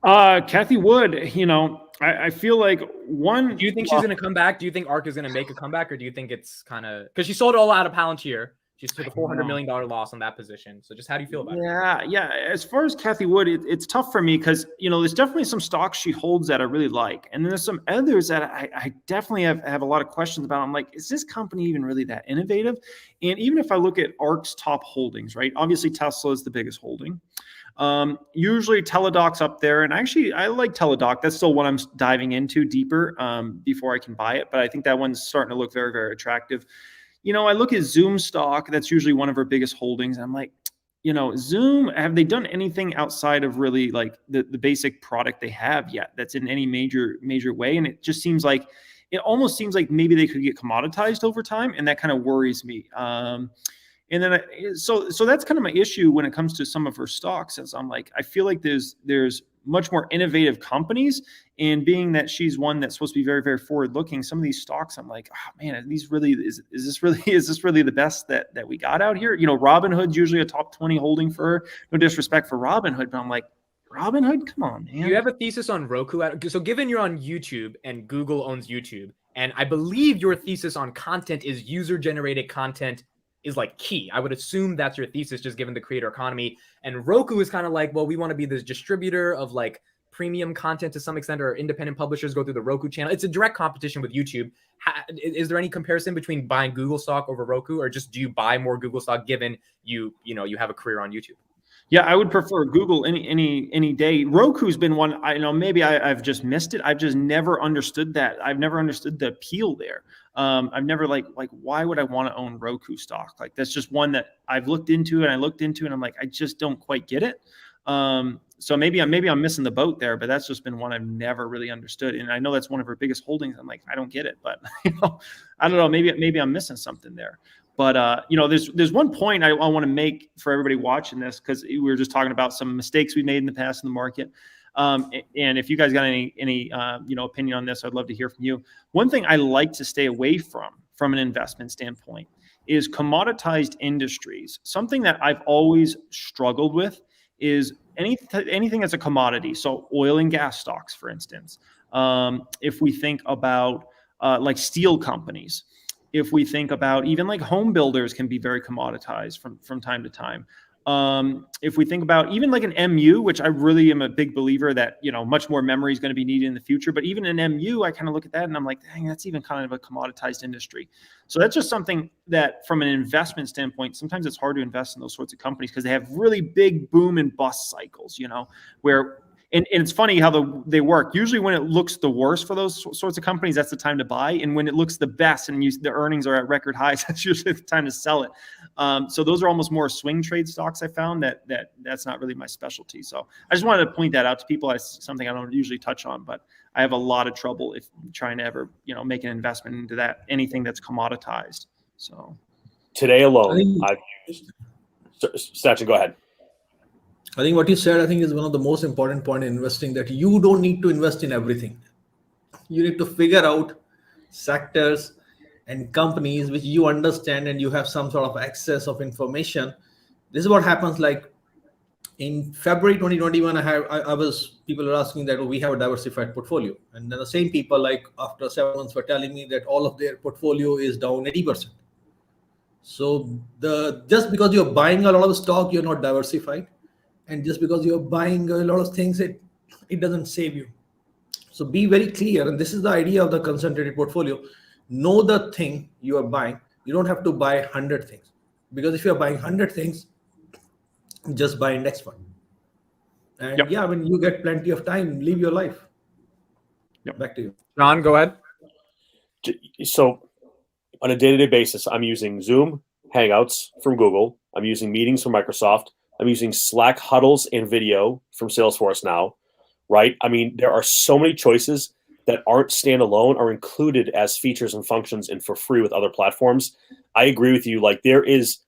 Cathie Wood, you know, I feel like one. Do you think she's going to come back? Do you think Ark is going to make a comeback, or do you think it's kind of because she sold it all out of Palantir? She took a $400 million loss on that position. So just how do you feel about it? Yeah. As far as Cathie Wood, it's tough for me because, you know, there's definitely some stocks she holds that I really like. And then there's some others that I definitely have a lot of questions about. I'm like, is this company even really that innovative? And even if I look at Ark's top holdings, right? Obviously, Tesla is the biggest holding. Usually Teladoc's up there. And actually, I like Teladoc. That's still one I'm diving into deeper before I can buy it. But I think that one's starting to look very, very attractive. You know, I look at Zoom stock. That's usually one of our biggest holdings. And I'm like, you know, Zoom, have they done anything outside of really like the basic product they have yet that's in any major way? And it just seems like, it almost seems like maybe they could get commoditized over time. And that kind of worries me. And then, so that's kind of my issue when it comes to some of her stocks. Is I'm like, I feel like there's much more innovative companies, and being that she's one that's supposed to be very, very forward looking, some of these stocks, I'm like, oh man, is this really the best that we got out here? You know, Robinhood's usually a top 20 holding for her. No disrespect for Robinhood, but I'm like, Robinhood, come on, man. You have a thesis on Roku. So given you're on YouTube and Google owns YouTube, and I believe your thesis on content is user generated content is like key. I would assume that's your thesis, just given the creator economy. And Roku is kind of like, well, we want to be this distributor of like premium content to some extent, or independent publishers go through the Roku channel. It's a direct competition with YouTube. Is there any comparison between buying Google stock over Roku, or just do you buy more Google stock given you have a career on YouTube? Yeah, I would prefer Google any day. Roku's been one. Maybe I've just missed it. I've just never understood that. I've never understood the appeal there. I've never like why would I want to own Roku stock? Like that's just one that I've looked into and I'm like, I just don't quite get it. So maybe I'm missing the boat there, but that's just been one I've never really understood. And I know that's one of her biggest holdings. I'm like, I don't get it, but I don't know. Maybe I'm missing something there. But there's one point I want to make for everybody watching this, because we were just talking about some mistakes we made in the past in the market. And if you guys got any opinion on this, I'd love to hear from you. One thing I like to stay away from an investment standpoint is commoditized industries. Something that I've always struggled with is anything that's a commodity. So oil and gas stocks, for instance. If we think about like steel companies, if we think about even like home builders can be very commoditized from time to time. If we think about even like an MU, which I really am a big believer that, much more memory is going to be needed in the future, but even an MU, I kind of look at that and I'm like, dang, that's even kind of a commoditized industry. So that's just something that from an investment standpoint, sometimes it's hard to invest in those sorts of companies because they have really big boom and bust cycles, where and it's funny how they work. Usually when it looks the worst for those sorts of companies, that's the time to buy. And when it looks the best and the earnings are at record highs, that's usually the time to sell it. So those are almost more swing trade stocks. I found that's not really my specialty. So I just wanted to point that out to people as something I don't usually touch on, but I have a lot of trouble if trying to ever, make an investment into anything that's commoditized. So today alone, Sachin, go ahead. I think what you said, is one of the most important points in investing, that you don't need to invest in everything. You need to figure out sectors and companies which you understand and you have some sort of access of information. This is what happens. Like in February 2021, people were asking that we have a diversified portfolio. And then the same people, like after 7 months, were telling me that all of their portfolio is down 80%. So just because you're buying a lot of stock, you're not diversified. And just because you're buying a lot of things, it doesn't save you. So be very clear. And this is the idea of the concentrated portfolio. Know the thing you are buying. You don't have to buy 100 things, because if you're buying 100 things, just buy index fund. And Yep. yeah, I mean, you get plenty of time, live your life. Yep. Back to you. John, go ahead. So on a day-to-day basis, I'm using Zoom, Hangouts from Google. I'm using Meetings from Microsoft. I'm using Slack huddles and video from Salesforce now, right? I mean, there are so many choices that aren't standalone, are included as features and functions and for free with other platforms. I agree with you. Like there is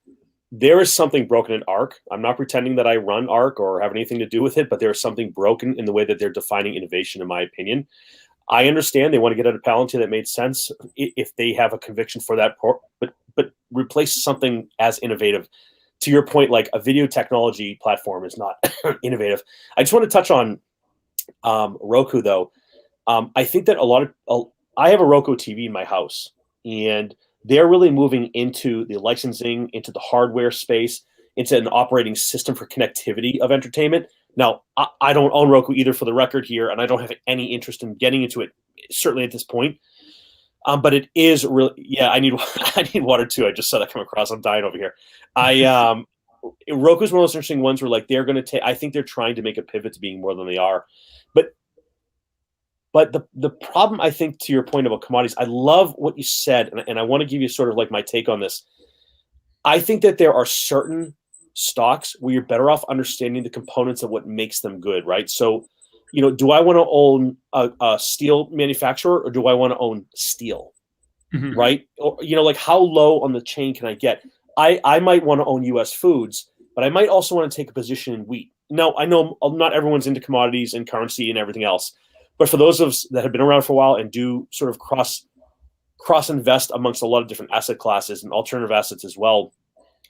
something broken in Ark. I'm not pretending that I run Ark or have anything to do with it, but there is something broken in the way that they're defining innovation, in my opinion. I understand they want to get out of Palantir. That made sense if they have a conviction for that, but replace something as innovative. To your point, like a video technology platform is not innovative. I just want to touch on Roku, though. I think that I have a Roku TV in my house, and they're really moving into the licensing, into the hardware space, into an operating system for connectivity of entertainment. Now, I don't own Roku either, for the record here, and I don't have any interest in getting into it, certainly at this point. But it is really, yeah, I need water too. I just saw that come across. I'm dying over here. Roku's one of those interesting ones where like they're going to take, I think they're trying to make a pivot to being more than they are. But the problem, I think, to your point about commodities, I love what you said, and I want to give you sort of like my take on this. I think that there are certain stocks where you're better off understanding the components of what makes them good, right? So, do I want to own a steel manufacturer, or do I want to own steel, right? Or, like how low on the chain can I get? I might want to own U.S. foods, but I might also want to take a position in wheat. Now, I know not everyone's into commodities and currency and everything else, but for those of us that have been around for a while and do sort of cross invest amongst a lot of different asset classes and alternative assets as well,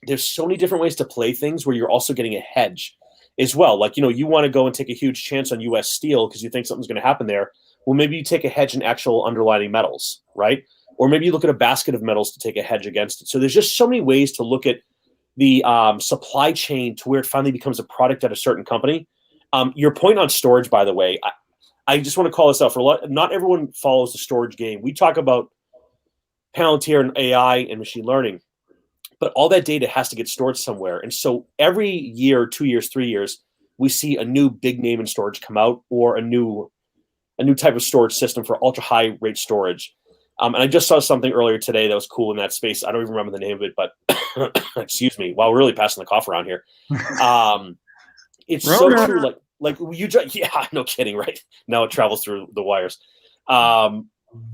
there's so many different ways to play things where you're also getting a hedge as well. Like, you want to go and take a huge chance on U.S. steel because you think something's going to happen there. Well, maybe you take a hedge in actual underlying metals, right? Or maybe you look at a basket of metals to take a hedge against it. So there's just so many ways to look at the supply chain to where it finally becomes a product at a certain company. Your point on storage, by the way, I just want to call this out. Not everyone follows the storage game. We talk about Palantir and AI and machine learning, but all that data has to get stored somewhere. And so every year, 2 years, 3 years, we see a new big name in storage come out, or a new type of storage system for ultra high rate storage. And I just saw something earlier today that was cool in that space. I don't even remember the name of it, but excuse me. Wow, we're really passing the cough around here. It's so true. Like you just, yeah, no kidding, right? Now it travels through the wires.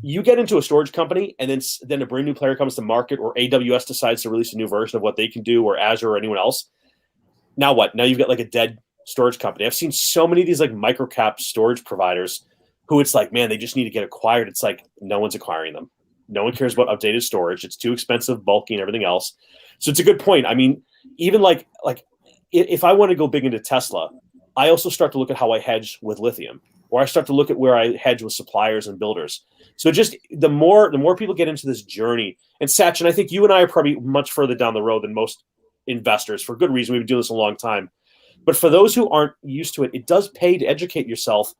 You get into a storage company, and then a brand new player comes to market, or AWS decides to release a new version of what they can do, or Azure or anyone else. Now what? Now you've got like a dead storage company. I've seen so many of these like microcap storage providers who it's like, man, they just need to get acquired. It's like no one's acquiring them. No one cares about updated storage. It's too expensive, bulky, and everything else. So it's a good point. I mean, even like if I want to go big into Tesla, I also start to look at how I hedge with lithium, or I start to look at where I hedge with suppliers and builders. So just the more people get into this journey, and Sachin, I think you and I are probably much further down the road than most investors, for good reason. We've been doing this a long time. But for those who aren't used to it, it does pay to educate yourself,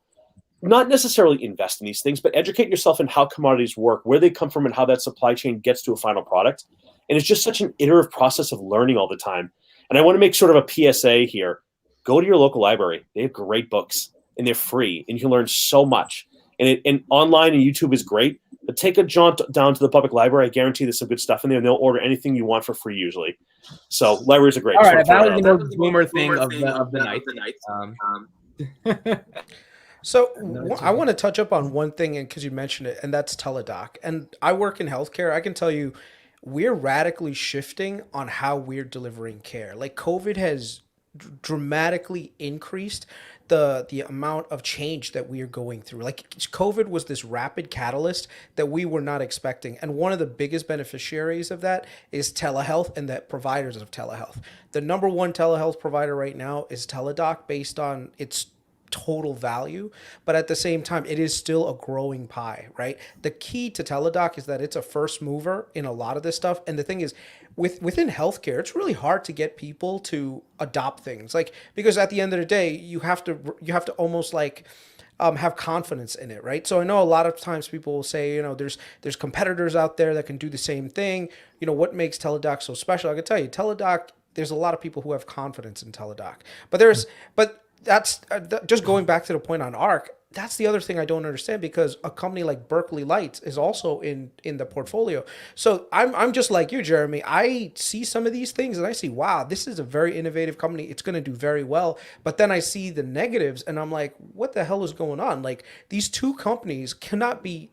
not necessarily invest in these things, but educate yourself in how commodities work, where they come from, and how that supply chain gets to a final product. And it's just such an iterative process of learning all the time. And I want to make sort of a PSA here. Go to your local library. They have great books, and they're free, and you can learn so much. And online and YouTube is great, but take a jaunt down to the public library. I guarantee there's some good stuff in there, and they'll order anything you want for free usually. So libraries are great. All right, that was the most boomer thing of the night. So I want to touch up on one thing, and because you mentioned it, and that's teledoc. And I work in healthcare. I can tell you, we're radically shifting on how we're delivering care. Like COVID has dramatically increased the amount of change that we are going through. Like COVID was this rapid catalyst that we were not expecting. And one of the biggest beneficiaries of that is telehealth and the providers of telehealth. The number one telehealth provider right now is Teladoc, based on its total value, but at the same time, it is still a growing pie, right? The key to Teladoc is that it's a first mover in a lot of this stuff. And the thing is, within healthcare, it's really hard to get people to adopt things, like, because at the end of the day, you have to almost like have confidence in it, right? So I know a lot of times people will say, there's competitors out there that can do the same thing. What makes Teladoc so special? I can tell you, Teladoc, there's a lot of people who have confidence in Teladoc, but that's just going back to the point on Ark. That's the other thing I don't understand, because a company like Berkeley Lights is also in the portfolio. So I'm just like you, Jeremy. I see some of these things and I see, wow, this is a very innovative company. It's going to do very well. But then I see the negatives and I'm like, what the hell is going on? Like, these two companies cannot be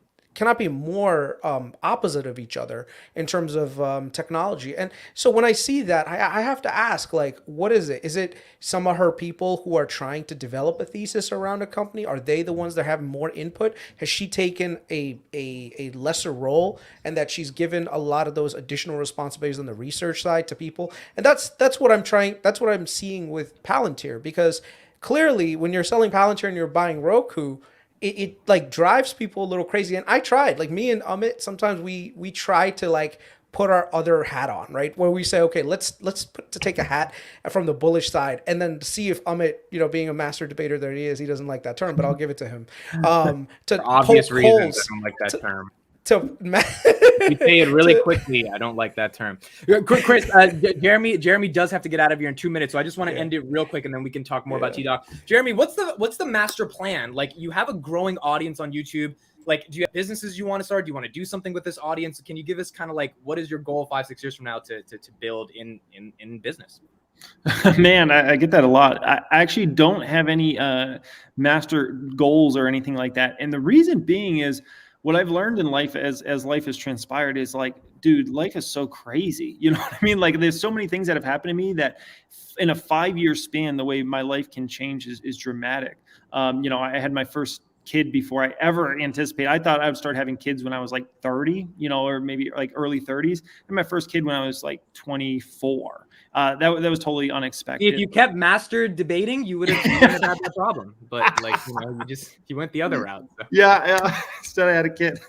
more opposite of each other in terms of technology. And so when I see that, I have to ask, like, what is it? Is it some of her people who are trying to develop a thesis around a company? Are they the ones that have more input? Has she taken a lesser role, and that she's given a lot of those additional responsibilities on the research side to people? And that's what I'm seeing with Palantir, because clearly when you're selling Palantir and you're buying Roku, it like drives people a little crazy. And I tried, like, me and Amit, sometimes we try to like put our other hat on, right? Where we say, okay, let's take a hat from the bullish side, and then see if Amit, being a master debater that he is, he doesn't like that term, but I'll give it to him. To For obvious poke reasons, holes I don't like that term. to You say it really quickly. I don't like that term. Kris, Jeremy does have to get out of here in 2 minutes, so I just want to end it real quick, and then we can talk more about T-Doc. Jeremy, what's the master plan? Like, you have a growing audience on YouTube. Like, do you have businesses you want to start? Do you want to do something with this audience? Can you give us kind of like, what is your goal 5-6 years from now to build in business? Man, I get that a lot. I actually don't have any master goals or anything like that. And the reason being is, what I've learned in life as life has transpired is, like, dude, life is so crazy. You know what I mean? Like, there's so many things that have happened to me that in a 5-year span, the way my life can change is dramatic. I had my first kid before I ever anticipated. I thought I would start having kids when I was like 30, or maybe like early 30s. And my first kid when I was like 24. That was totally unexpected. If you kept master debating, you would have had that problem. But like, you went the other route. So. Yeah. Instead I had a kid.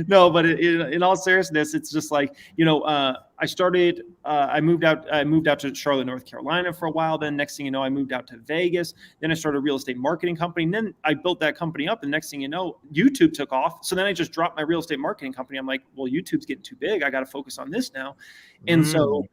No, but in all seriousness, it's just like, I moved out to Charlotte, North Carolina for a while. Then next thing you know, I moved out to Vegas. Then I started a real estate marketing company. And then I built that company up. And next thing you know, YouTube took off. So then I just dropped my real estate marketing company. I'm like, well, YouTube's getting too big. I got to focus on this now. And so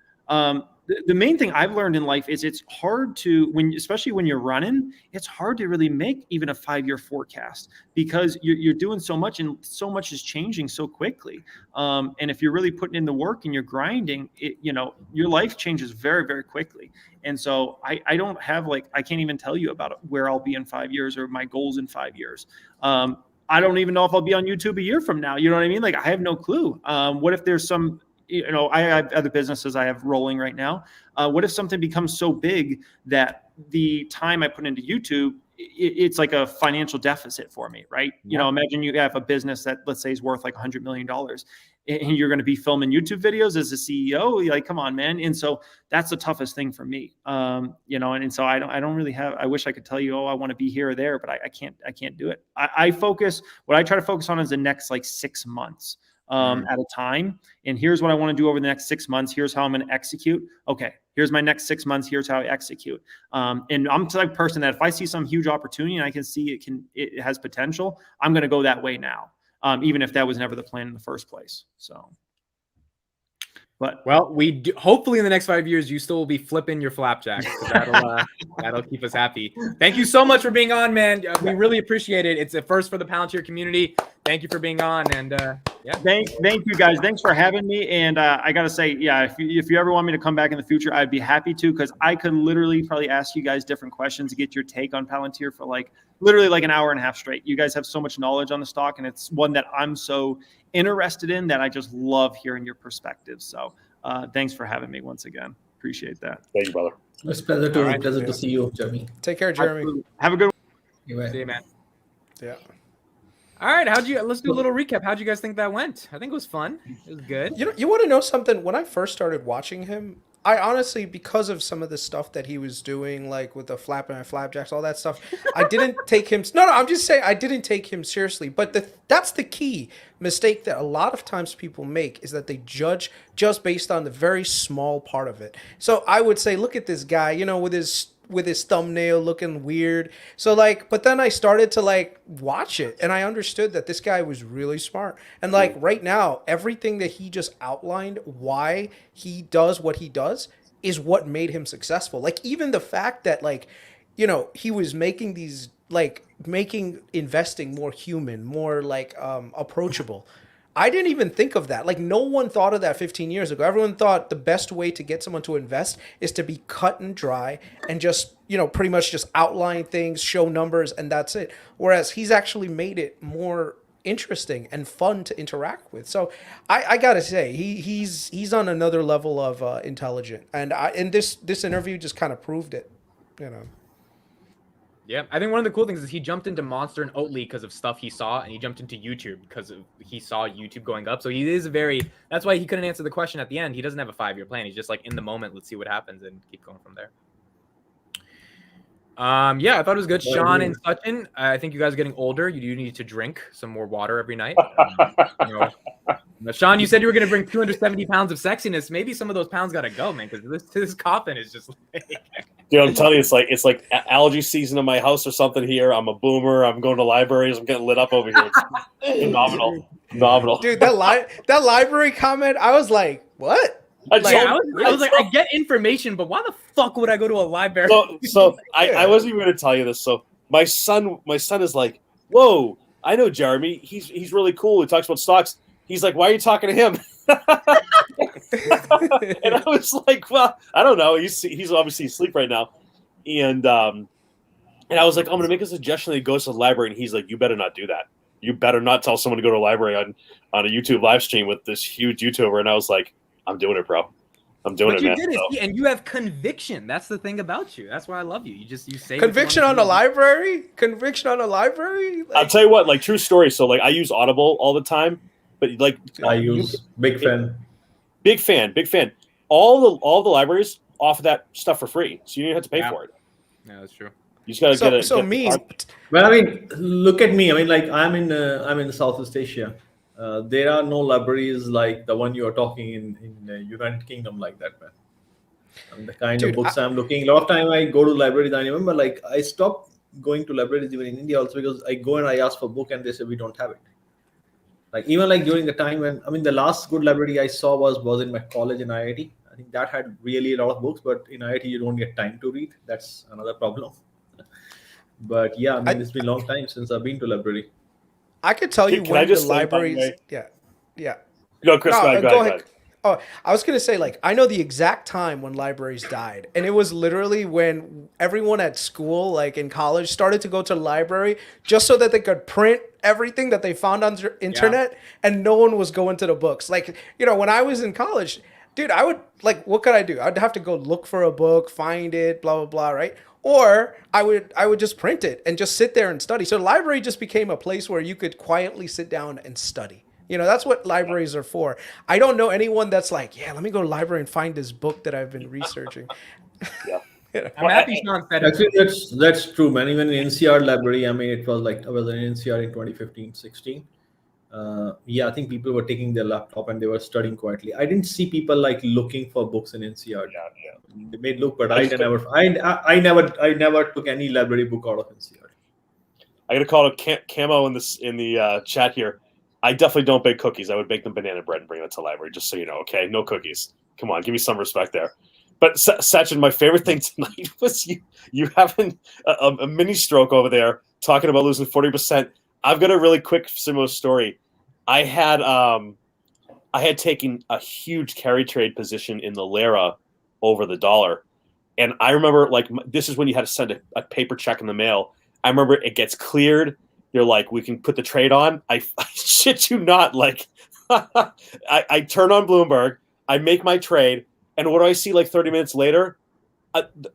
the main thing I've learned in life is it's hard to, especially when you're running, it's hard to really make even a 5-year forecast, because you're doing so much and so much is changing so quickly. And if you're really putting in the work and you're grinding, your life changes very, very quickly. And so I don't have, like, I can't even tell you about where I'll be in 5 years or my goals in 5 years. I don't even know if I'll be on YouTube a year from now. You know what I mean? Like, I have no clue. What if there's some, I have other businesses I have rolling right now. What if something becomes so big that the time I put into YouTube, it's like a financial deficit for me, right? Yeah. Imagine you have a business that, let's say, is worth like $100 million, and you're going to be filming YouTube videos as a CEO. Like, come on, man. And so that's the toughest thing for me. And so I don't really have, I wish I could tell you, I want to be here or there, but I can't do it. What I try to focus on is the next like 6 months. At a time. And here's what I want to do over the next 6 months. Here's how I'm going to execute. Okay, here's my next 6 months. Here's how I execute. And I'm the type of person that if I see some huge opportunity and I can see it has potential, I'm going to go that way now, even if that was never the plan in the first place. So. But well, hopefully in the next 5 years, you still will be flipping your flapjacks. So that'll keep us happy. Thank you so much for being on, man. We really appreciate it. It's a first for the Palantir community. Thank you for being on. And thank you guys. Thanks for having me. And I got to say, if you ever want me to come back in the future, I'd be happy to, because I could literally probably ask you guys different questions to get your take on Palantir for literally like an hour and a half straight. You guys have so much knowledge on the stock, and it's one that I'm so interested in that I just love hearing your perspective. So thanks for having me once again. Appreciate that. Thank you, brother. It's a pleasure to see you, Jeremy. Take care, Jeremy. Have a good Anyway. see you, man. Yeah. All right, let's do a little recap. How'd you guys think that went? I think it was fun. It was good. You want to know something? When I first started watching him, I honestly, because of some of the stuff that he was doing, like with the flapping and flapjacks, all that stuff, I didn't take him. No, I'm just saying I didn't take him seriously. But that's the key mistake that a lot of times people make, is that they judge just based on the very small part of it. So I would say, look at this guy, with with his thumbnail looking weird. So like, but then I started to like watch it and I understood that this guy was really smart. And like right now, everything that he just outlined, why he does what he does, is what made him successful. Like even the fact that like, you know, he was making these like making investing more human, more like approachable. I didn't even think of that. Like no one thought of that 15 years ago. Everyone thought the best way to get someone to invest is to be cut and dry and just, you know, pretty much just outline things, show numbers, and that's it. Whereas he's actually made it more interesting and fun to interact with. So I gotta say, he's on another level of intelligent. And this interview just kind of proved it, you know. Yeah, I think one of the cool things is he jumped into Monster and Oatly because of stuff he saw, and he jumped into YouTube because he saw YouTube going up. So he is that's why he couldn't answer the question at the end. He doesn't have a 5-year plan. He's just like in the moment. Let's see what happens and keep going from there. Yeah, I thought it was good. Sean and Sachin, I think you guys are getting older. You do need to drink some more water every night. You know, Sean, you said you were going to bring 270 pounds of sexiness. Maybe some of those pounds got to go, man, because this coffin is just like... Dude, I'm telling you, it's like allergy season in my house or something here. I'm a boomer. I'm going to libraries. I'm getting lit up over here. It's phenomenal. Dude, that library comment, I was like, what? I was like, I get information, but why the fuck would I go to a library? So I wasn't even going to tell you this. So my son is like, whoa, I know Jeremy. He's really cool. He talks about stocks. He's like, why are you talking to him? And I was like, well, I don't know. He's obviously asleep right now. And I was like, I'm going to make a suggestion that he goes to the library. And he's like, you better not do that. You better not tell someone to go to a library on a YouTube live stream with this huge YouTuber. And I was like, I'm doing it, bro. I'm doing it, man. You did it, and you have conviction. That's the thing about you. That's why I love you. You say conviction on a library. Conviction on a library. I'll tell you what, like true story. So like I use Audible all the time, but like I use big fan. All the libraries offer that stuff for free, so you don't have to pay for it. Yeah, that's true. You just gotta get it. So me. Well, I mean, look at me. I mean, like I'm in Southeast Asia. There are no libraries like the one you are talking in United Kingdom like that, man. I mean, the kind of books I'm looking. A lot of time I go to libraries. I remember, like I stopped going to libraries even in India also because I go and I ask for a book and they say we don't have it. Like even like during the time when the last good library I saw was in my college in IIT. I think that had really a lot of books, but in IIT you don't get time to read. That's another problem. But yeah, I mean it's been a long time since I've been to library. I could tell you when the libraries. Yeah. No, Kris, go ahead. Oh, I was going to say, like, I know the exact time when libraries died. And it was literally when everyone at school, like in college, started to go to the library just so that they could print everything that they found on the internet. And no one was going to the books. Like, you know, when I was in college, dude, I would, like, what could I do? I'd have to go look for a book, find it, blah, blah, blah, right? Or I would just print it and just sit there and study. So the library just became a place where you could quietly sit down and study. You know, that's what libraries are for. I don't know anyone that's like, yeah, let me go to the library and find this book that I've been researching. Yeah. You know? I'm happy Sean said Actually, that's true, man. Even in NCR library, I mean, it was like I was in NCR in 2015, 16. I think people were taking their laptop and they were studying quietly. I didn't see people like looking for books in NCR. Yeah. They may look, but I never took any library book out of NCR. I got to call it Camo in the chat here. I definitely don't bake cookies. I would bake them banana bread and bring it to the library, just so you know. Okay, no cookies. Come on, give me some respect there. But Sachin, my favorite thing tonight was you having a mini stroke over there, talking about losing 40%. I've got a really quick similar story. I had taken a huge carry trade position in the lira over the dollar, and I remember like this is when you had to send a paper check in the mail. I remember it gets cleared. You're like, we can put the trade on. I shit you not. Like, I turn on Bloomberg, I make my trade, and what do I see like 30 minutes later?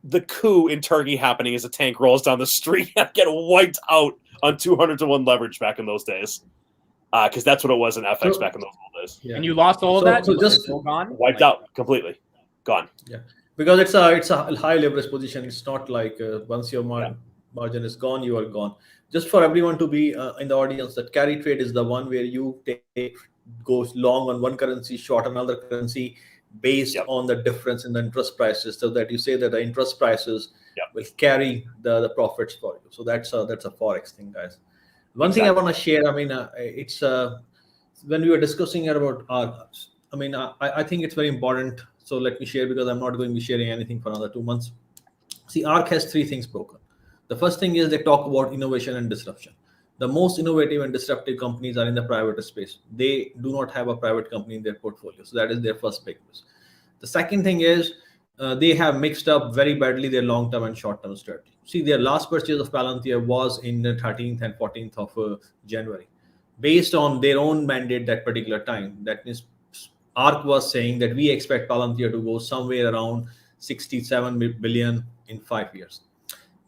The coup in Turkey happening as a tank rolls down the street. I get wiped out on 200-to-1 leverage back in those days. Because that's what it was in FX back in those old days. Yeah. And you lost all of that? So just gone? Wiped out completely. Gone. Yeah. Because it's a high leverage position. It's not like once your margin is gone, you are gone. Just for everyone to be in the audience, that carry trade is the one where you goes long on one currency, short another currency based on the difference in the interest prices. So that you say that the interest prices will carry the profits for you. So that's a forex thing, guys. One thing I want to share. I mean, it's when we were discussing about Ark. I mean, I think it's very important. So let me share, because I'm not going to be sharing anything for another 2 months. See, Ark has 3 things broken. The first thing is they talk about innovation and disruption. The most innovative and disruptive companies are in the private space. They do not have a private company in their portfolio. So that is their first big miss. The second thing is they have mixed up very badly their long-term and short-term strategy. See, their last purchase of Palantir was in the 13th and 14th of January. Based on their own mandate that particular time, that means Ark was saying that we expect Palantir to go somewhere around 67 billion in 5 years.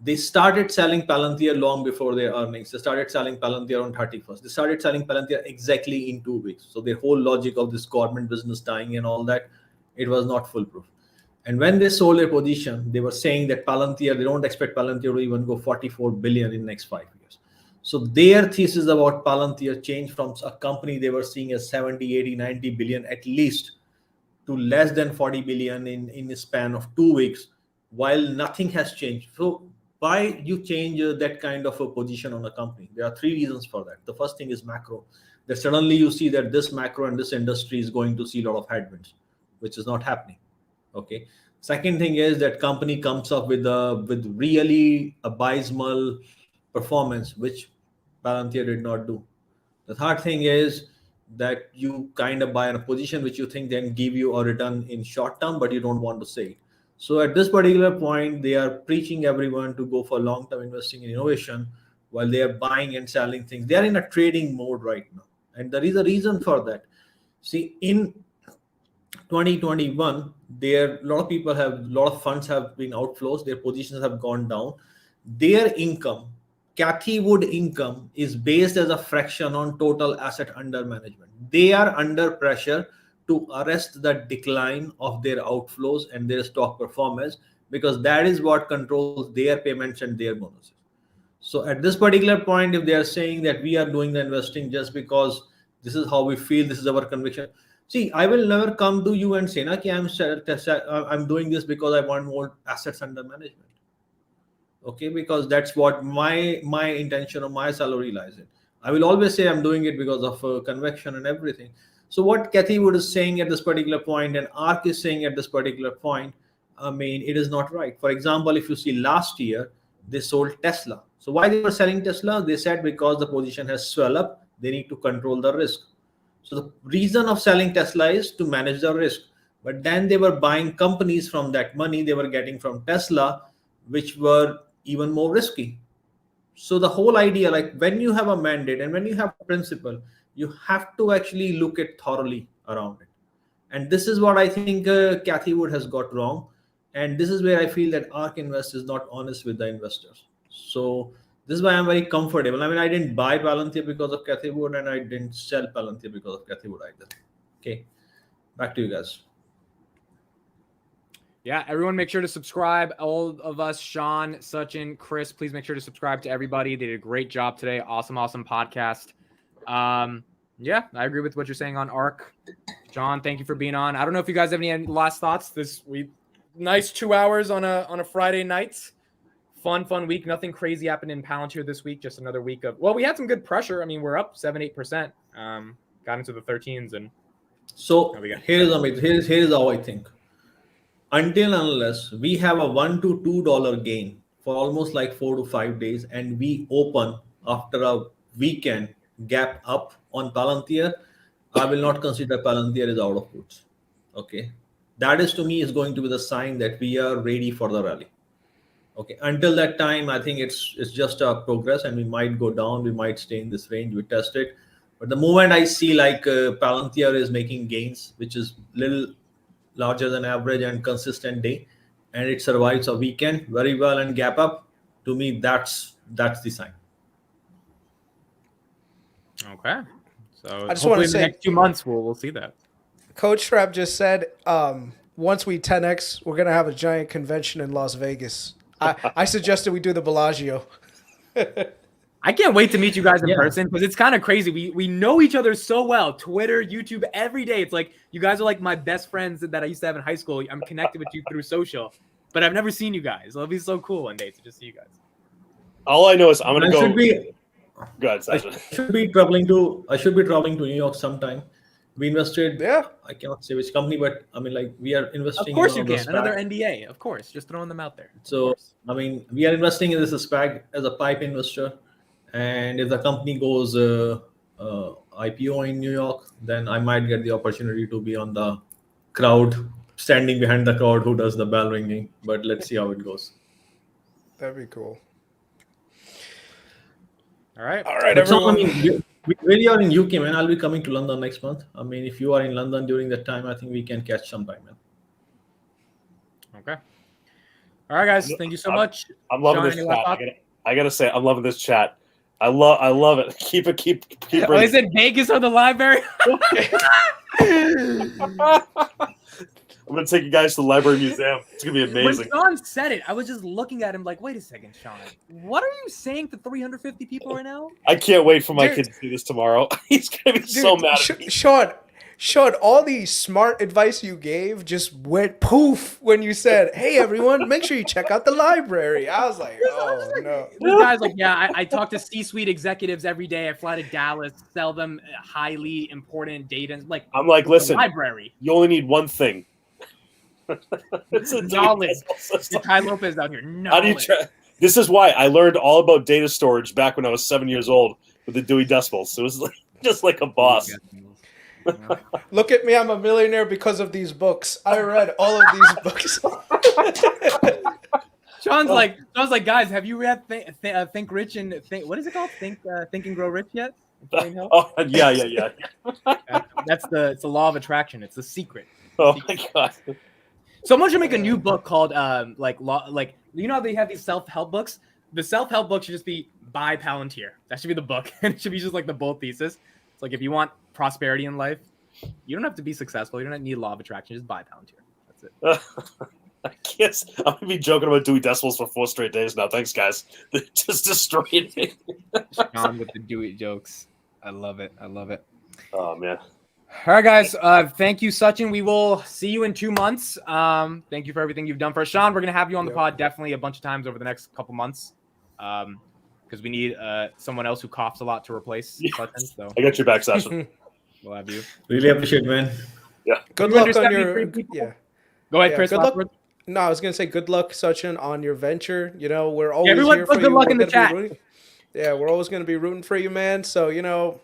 They started selling Palantir long before their earnings. They started selling Palantir on 31st. They started selling Palantir exactly in 2 weeks. So their whole logic of this government business dying and all that, it was not foolproof. And when they sold their position, they were saying that Palantir, they don't expect Palantir to even go 44 billion in next 5 years. So their thesis about Palantir changed from a company they were seeing as 70, 80, 90 billion at least to less than 40 billion in a span of 2 weeks, while nothing has changed. So why you change that kind of a position on a company? There are 3 reasons for that. The first thing is macro. That suddenly you see that this macro and this industry is going to see a lot of headwinds, which is not happening. Okay. Second thing is that company comes up with really abysmal performance, which Palantir did not do. The third thing is that you kind of buy in a position which you think then give you a return in short term, but you don't want to say it. So at this particular point, they are preaching everyone to go for long-term investing in innovation while they are buying and selling things. They are in a trading mode right now. And there is a reason for that. See, in 2021, a lot of funds have been outflows. Their positions have gone down. Their income, Cathie Wood income, is based as a fraction on total asset under management. They are under pressure to arrest the decline of their outflows and their stock performance, because that is what controls their payments and their bonuses. So at this particular point, if they are saying that we are doing the investing just because this is how we feel, this is our conviction. See, I will never come to you and say, I'm doing this because I want more assets under management. Okay, because that's what my intention or my salary lies in. I will always say I'm doing it because of conviction and everything. So what Cathie Wood is saying at this particular point and Ark is saying at this particular point, I mean, it is not right. For example, if you see last year, they sold Tesla. So why they were selling Tesla? They said because the position has swelled up, they need to control the risk. So the reason of selling Tesla is to manage the risk. But then they were buying companies from that money they were getting from Tesla, which were even more risky. So the whole idea, like when you have a mandate and when you have a principle, you have to actually look at thoroughly around it. And this is what I think Cathie Wood has got wrong. And this is where I feel that Ark Invest is not honest with the investors. So this is why I'm very comfortable. I mean, I didn't buy Palantir because of Cathie Wood and I didn't sell Palantir because of Cathie Wood either. Okay, back to you guys. Yeah, everyone make sure to subscribe. All of us, Sean, Sachin, Kris, please make sure to subscribe to everybody. They did a great job today. Awesome podcast. Yeah, I agree with what you're saying on Ark. John, thank you for being on. I don't know if you guys have any last thoughts. Nice 2 hours on a Friday night. Fun week. Nothing crazy happened in Palantir this week. Just another week of, well, we had some good pressure. I mean, we're up 7-8%. Got into the 13s and so here's how I think. Until unless we have a $1 to $2 gain for almost like 4 to 5 days, and we open after a weekend gap up on Palantir, I will not consider Palantir is out of woods. Okay, that is to me is going to be the sign that we are ready for the rally. Okay, until that time, I think it's just a progress, and we might go down, we might stay in this range, we test it. But the moment I see like Palantir is making gains, which is little larger than average and consistent day, and it survives a weekend very well and gap up, to me that's the sign. okay. So I just want to say, in the next 2 months we'll see that. Coach Trap just said, once we 10x, we're gonna have a giant convention in Las Vegas. I suggested we do the Bellagio. I can't wait to meet you guys in person, because it's kind of crazy. We know each other so well. Twitter, YouTube, every day. It's like you guys are like my best friends that I used to have in high school. I'm connected with you through social. but I've never seen you guys. It'll be so cool one day to just see you guys. All I know is I'm gonna I go. should be Go ahead, I Sachin. should be traveling to New York sometime. We invested. Yeah. I cannot say which company, but I mean, like, we are investing. Of course in you one of can. the Another SPAC. NDA. Of course, just throwing them out there. Of So course. I mean, we are investing in this SPAC as a pipe investor, and if the company goes IPO in New York, then I might get the opportunity to be on the crowd, standing behind the crowd who does the bell ringing. But let's see how it goes. That'd be cool. All right. All right, But so, I everyone. mean, when you are in UK, man, I'll be coming to London next month. I mean, if you are in London during that time, I think we can catch some time, man. Okay. All right, guys. Thank you so much. I'm loving Sean, this any chat. last thoughts? I gotta say, I'm loving this chat. I love it. Keep Oh, bringing is it Vegas or the library? I'm gonna take you guys to the library museum. It's gonna be amazing. When Sean said it, I was just looking at him like, wait a second, Sean. What are you saying to 350 people right now? I can't wait for my Dude. kid to see this tomorrow. He's gonna be so Dude, mad at me. Sean, all the smart advice you gave just went poof when you said, "Hey, everyone, make sure you check out the library." I was like, "Oh no!" This guy's like, yeah, I talk to C-suite executives every day. I fly to Dallas, sell them highly important data. Like, I'm like, the listen, library. you only need one thing. It's a Knowledge. decimal system. Ty Lopez out here. How do you Knowledge. try? This is why I learned all about data storage back when I was 7 years old with the Dewey Decimals. So it was like, just like a boss. Look at me, I'm a millionaire because of these books. I read all of these books. Sean's like, guys, have you read Think Rich and Think? What is it called? Think and Grow Rich yet? Oh yeah. It's the law of attraction. It's the secret. Oh my god. Someone should make a new book called you know how they have these self-help books? The self-help book should just be by Palantir. That should be the book. And it should be just like the bold thesis. It's like, if you want prosperity in life, you don't have to be successful. You don't need law of attraction. Just buy Palantir. That's it. I guess I'm gonna be joking about Dewey Decimals for 4 straight days now. Thanks, guys. They just destroyed me. Sean with the Dewey jokes. I love it. Oh man. All right, guys. Thank you, Sachin. We will see you in 2 months. Thank you for everything you've done for us. Sean, we're going to have you on the pod definitely a bunch of times over the next couple months because we need someone else who coughs a lot to replace Sachin. So I got your back, Sachin. we'll have you. Really appreciate, man. Good You luck on 173 your people? yeah. Go ahead, Yeah, Chris. good luck. last word. No, I was gonna say good luck, Sachin, on your venture. You know, we're always everyone here put for good you. luck We're in the gonna be chat. rooting- Yeah, we're always gonna be rooting for you, man. So you know,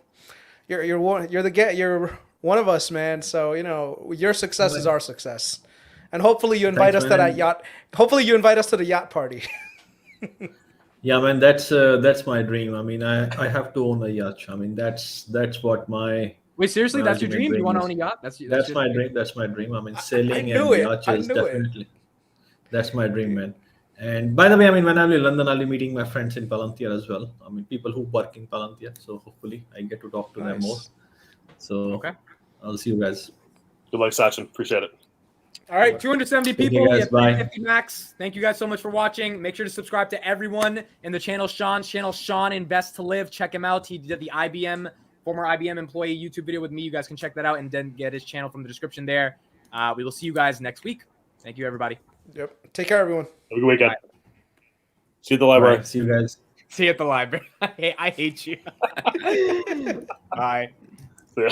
you're one of us, man. So you know, your success is our success, and hopefully you invite Thanks, us to man. that yacht. Hopefully you invite us to the yacht party. Yeah, man, that's my dream. I mean, I have to own a yacht. I mean, that's what my Wait, seriously? That's your ultimate dream? You want to is. own a yacht? That's That's your my dream. That's my dream. I mean, sailing knew and it. yacht I is knew it. definitely. That's my dream, man. And by the way, I mean, when I'm in London, I'll be meeting my friends in Palantir as well. I mean, people who work in Palantir. So hopefully, I get to talk to them more. So Okay. I'll see you guys. Good luck, Sachin. Appreciate it. All right, 270 Thank you, people. We guys. have Bye. 350 max. Thank you guys so much for watching. Make sure to subscribe to everyone in the channel. Sean's channel, Sean Invest to Live. Check him out. He did the former IBM employee YouTube video with me. You guys can check that out and then get his channel from the description there. We will see you guys next week. Thank you, everybody. Yep. Take care, everyone. Have a good weekend. Bye. See you at the library. Bye. See you guys. See you at the library. I hate you. Bye. See ya.